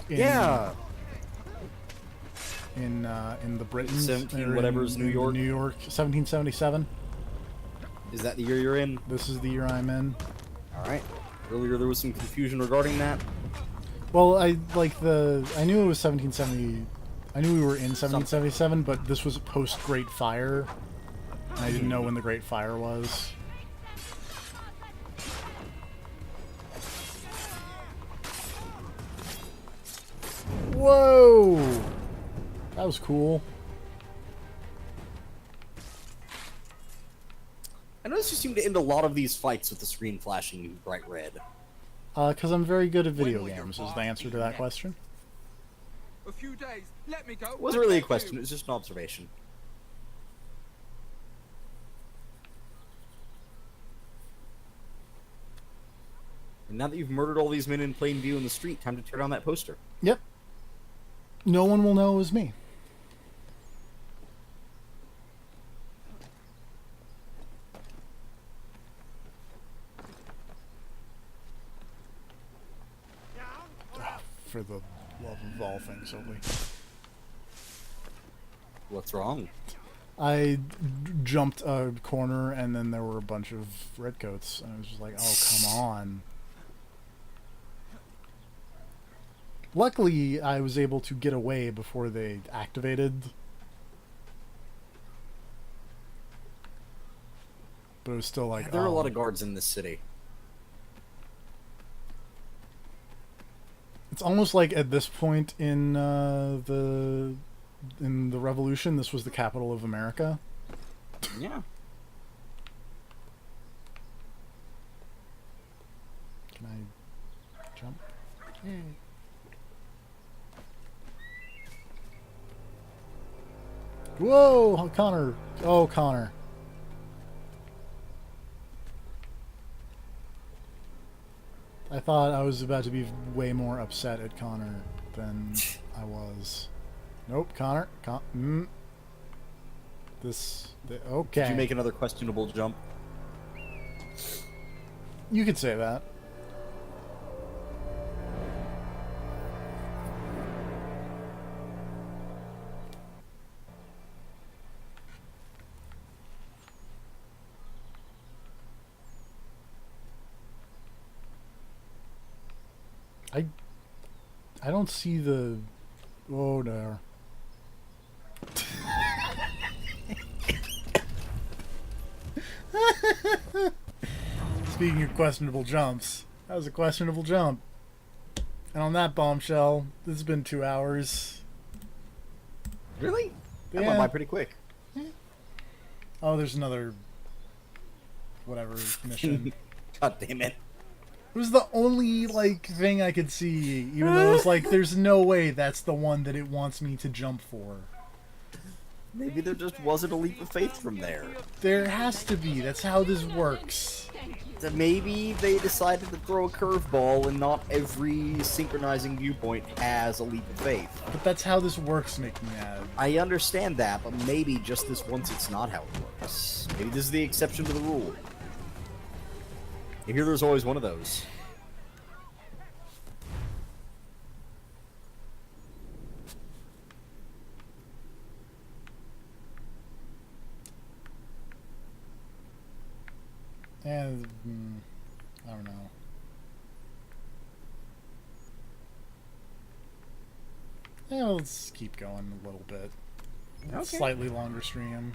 Yeah. In the Britain. 17 whatever's New York. New York, 1777. Is that the year you're in? This is the year I'm in. Alright. Earlier there was some confusion regarding that. Well, I knew it was 1770. I knew we were in 1777, but this was post Great Fire. And I didn't know when the Great Fire was. Whoa! That was cool. I noticed you seem to end a lot of these fights with the screen flashing bright red. Because I'm very good at video games, is the answer to that question. A few days. Let me go. It wasn't really a question, it was just an observation. And now that you've murdered all these men in plain view in the street, time to tear down that poster. Yep. No one will know it was me. For the love of all things holy. What's wrong? I jumped a corner and then there were a bunch of redcoats. And I was just like, oh, come on. Luckily, I was able to get away before they activated. But it was still like, there are a lot of guards in this city. It's almost like at this point in the revolution, this was the capital of America. Yeah. Can I jump? Whoa, Connor! Oh, Connor. I thought I was about to be way more upset at Connor than I was. Nope, Connor. Okay. Did you make another questionable jump? You could say that. I don't see the... Oh, there. Speaking of questionable jumps, that was a questionable jump. And on that bombshell, this has been 2 hours. Really? That Yeah. went by pretty quick. Oh, there's another... whatever mission. God damn it. It was the only, like, thing I could see, even though it was like, there's no way that's the one that it wants me to jump for. Maybe there just wasn't a leap of faith from there. There has to be. That's how this works. So maybe they decided to throw a curveball and not every synchronizing viewpoint has a leap of faith. But that's how this works, McNabb. I understand that, but maybe just this once it's not how it works. Maybe this is the exception to the rule. I hear there's always one of those. And I don't know. Yeah, let's keep going a little bit. Okay. Slightly longer stream.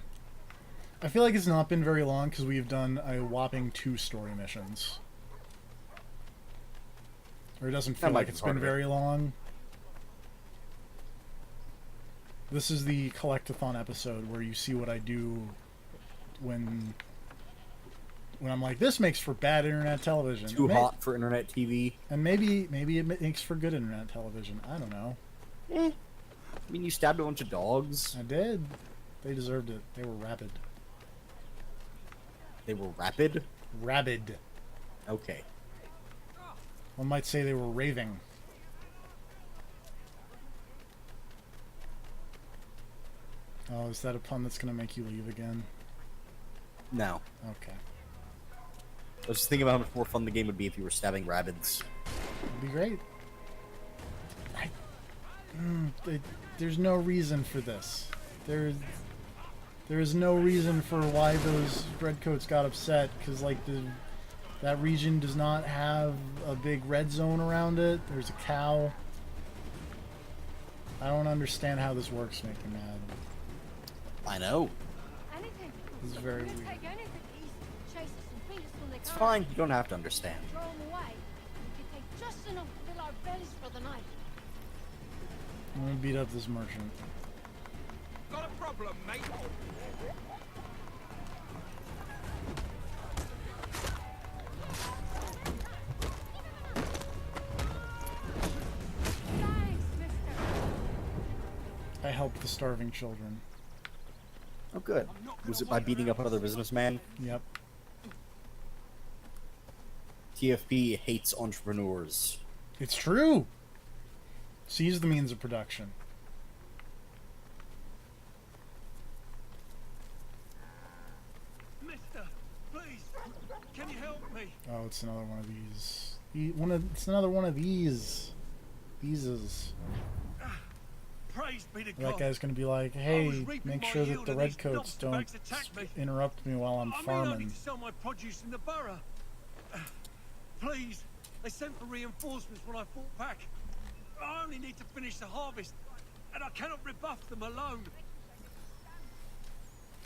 I feel like it's not been very long because we've done a whopping 2 story missions. Or it doesn't feel like it's been very long. This is the Collectathon episode where you see what I do when I'm like, this makes for bad internet television. Too hot for internet TV. And maybe it makes for good internet television. I don't know. I mean, you stabbed a bunch of dogs. I did. They deserved it. They were rabid. They were rabid? Rabid. Okay. One might say they were raving. Oh, is that a pun that's going to make you leave again? No. Okay. I was just thinking about how much more fun the game would be if you were stabbing rabbits. It'd be great. There's no reason for this. There is no reason for why those redcoats got upset, because like that region does not have a big red zone around it. There's a cow. I don't understand how this works, make me mad. I know. Anything. This is very We'll weird. take anything easy. Chase us and beat us when they It's come. fine. You don't have to understand. Throw them away. We can take just enough to fill our bellies for the night. I'm gonna beat up this merchant. Got a problem, mate? I helped the starving children. Oh, good. Was it by beating up another businessman? Yep. TFP hates entrepreneurs. It's true. Seize the means of production. Mister, please, can you help me? Oh, it's another one of these. It's another one of these. Jesus. Praise be to That God. guy's gonna be like, I was hey, reaping make my sure that yield the and these redcoats don't knobbags attacked me. interrupt me while I'm I mean, only farming. to sell my produce in the borough. Please, they sent for reinforcements when I fought back. I only need to finish the harvest, and I cannot rebuff them alone.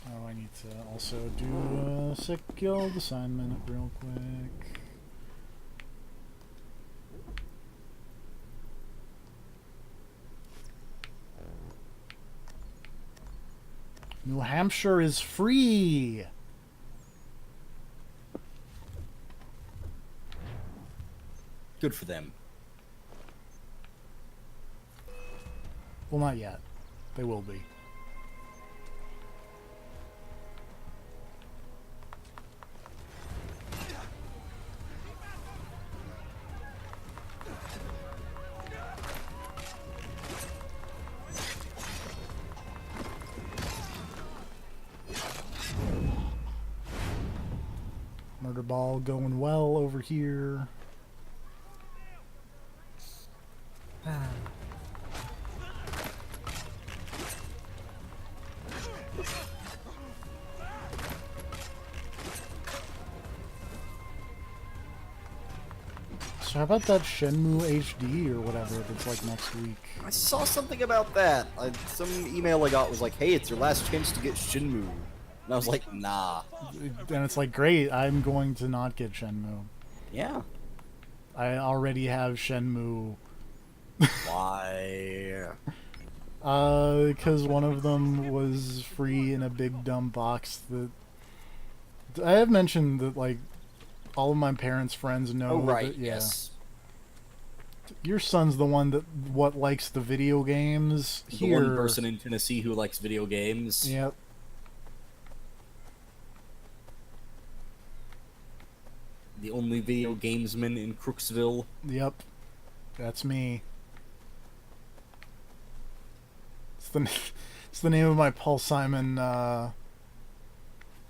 Oh, I need to also do a sick guild assignment real quick. New Hampshire is free! Good for them. Well, not yet. They will be. Murder ball going well over here. So how about that Shenmue HD or whatever that's like next week? I saw something about that. Some email I got was like, hey, it's your last chance to get Shinmu. And I was like, nah. And it's like, great, I'm going to not get Shenmue. Yeah. I already have Shenmue. Why? Because one of them was free in a big dumb box that... I have mentioned that, like, all of my parents' friends know. Oh, right, that, yeah. yes. Your son's the one that likes the video games. The Here, one person in Tennessee who likes video games. Yep. The only video gamesman in Crooksville. Yep. That's me. It's the name of my Paul Simon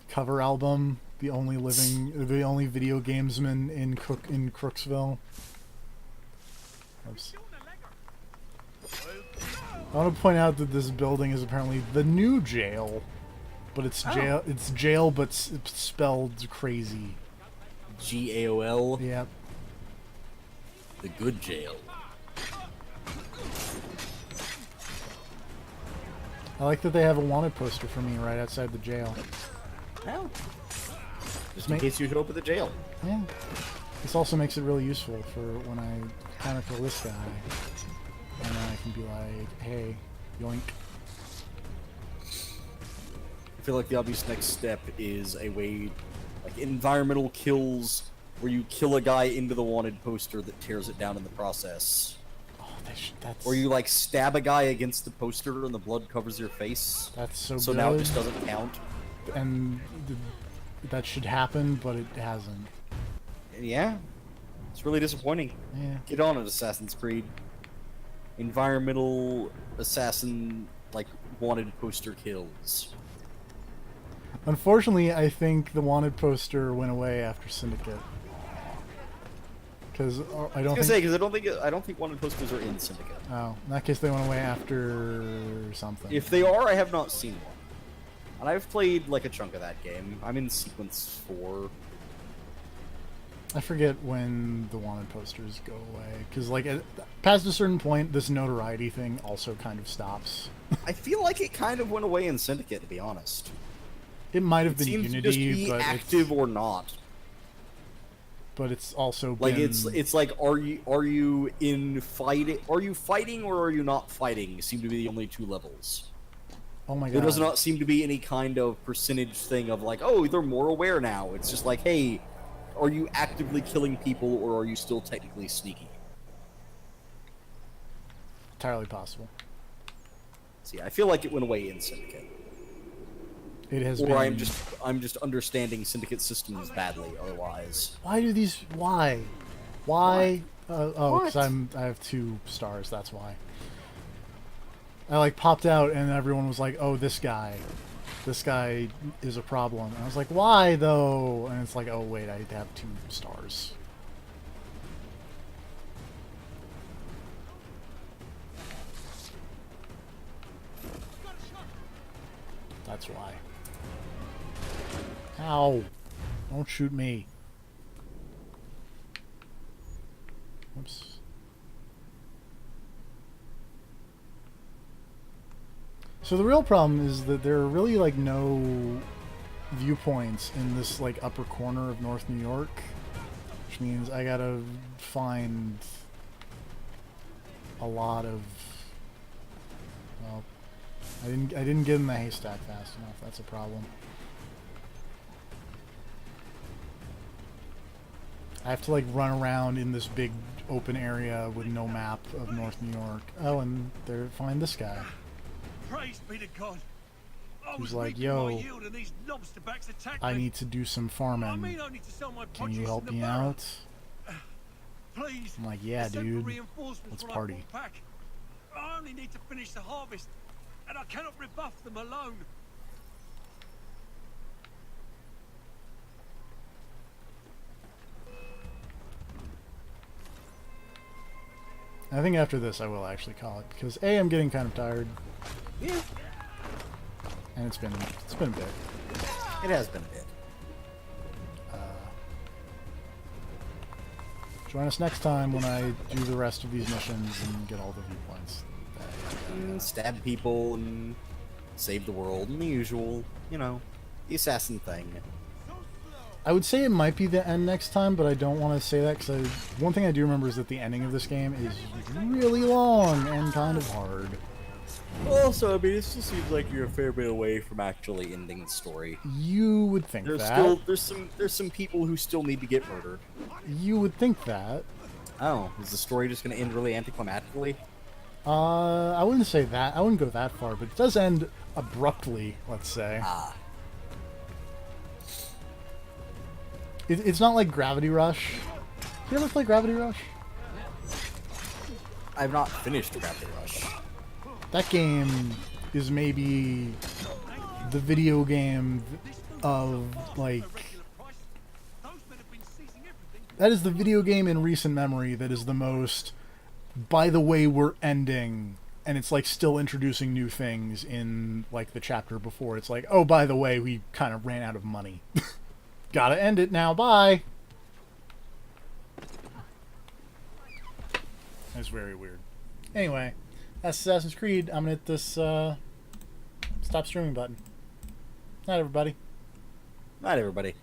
cover album. The only video gamesman in Crooksville. Oops. I want to point out that this building is apparently the new jail, but it's jail. It's jail, but spelled crazy. GAOL. Yep. The good jail. I like that they have a wanted poster for me right outside the jail. Oh. Just in case you show up at the jail. Yeah. This also makes it really useful for when I chronicle this guy. And then I can be like, hey, yoink. I feel like the obvious next step is a way, like environmental kills, where you kill a guy into the wanted poster that tears it down in the process. Oh, that's... Or you like stab a guy against the poster and the blood covers your face. That's so So good. now it just doesn't count. And that should happen, but it hasn't. Yeah. It's really disappointing. Yeah. Get on it, Assassin's Creed. Environmental assassin, like, wanted poster kills. Unfortunately, I think the wanted poster went away after Syndicate. Because I don't think... because I don't think wanted posters are in Syndicate. Oh, in that case they went away after something. If they are, I have not seen one. And I've played like a chunk of that game. I'm in sequence 4. I forget when the wanted posters go away. Because, like, past a certain point, this notoriety thing also kind of stops. I feel like it kind of went away in Syndicate, to be honest. It might have been seems Unity, to just be but active or not. But it's also like been... it's like are you in fighting? Are you fighting or are you not fighting? Seem to be the only two levels. Oh my god. There does not seem to be any kind of percentage thing of like, oh, they're more aware now. It's just like, hey, are you actively killing people or are you still technically sneaky? Entirely possible. See, I feel like it went away in Syndicate. It has or been... I'm just understanding Syndicate systems badly. Otherwise, why do these? Why? Oh, because What? I have 2 stars. That's why. I like popped out and everyone was like, "Oh, this guy is a problem." And I was like, "Why though?" And it's like, "Oh wait, I have 2 stars." That's why. Ow! Don't shoot me. Oops. So the real problem is that there are really like no viewpoints in this like upper corner of North New York, which means I gotta find a lot of. Well, I didn't get in the haystack fast enough. That's a problem. I have to like run around in this big open area with no map of North New York. Oh, and there, find this guy. Praise be to God. He's like, yo, I need to do some farming. Can you help me out? Please. I'm like, yeah, dude. Let's party. I only need to finish the harvest, and I cannot rebuff them alone. I think after this I will actually call it, because A, I'm getting kind of tired. Yeah. And it's been a bit. It has been a bit. Join us next time when I do the rest of these missions and get all the viewpoints. Stab people and save the world and the usual, you know, the assassin thing. I would say it might be the end next time, but I don't want to say that because one thing I do remember is that the ending of this game is really long and kind of hard. Also, I mean, it still seems like you're a fair bit away from actually ending the story. You would think there's that. There's some people who still need to get murdered. You would think that. Oh, is the story just going to end really anticlimactically? I wouldn't say that. I wouldn't go that far, but it does end abruptly, let's say. Ah. It's not like Gravity Rush. You ever play Gravity Rush? I've not finished Gravity Rush. That game is maybe the video game of, like... That is the video game in recent memory that is the most... By the way, we're ending... And it's, like, still introducing new things in, like, the chapter before. It's like, oh, by the way, we kind of ran out of money. Gotta end it now, bye! That's very weird. Anyway, that's Assassin's Creed. I'm gonna hit this, stop streaming button. Night, everybody. Night, everybody.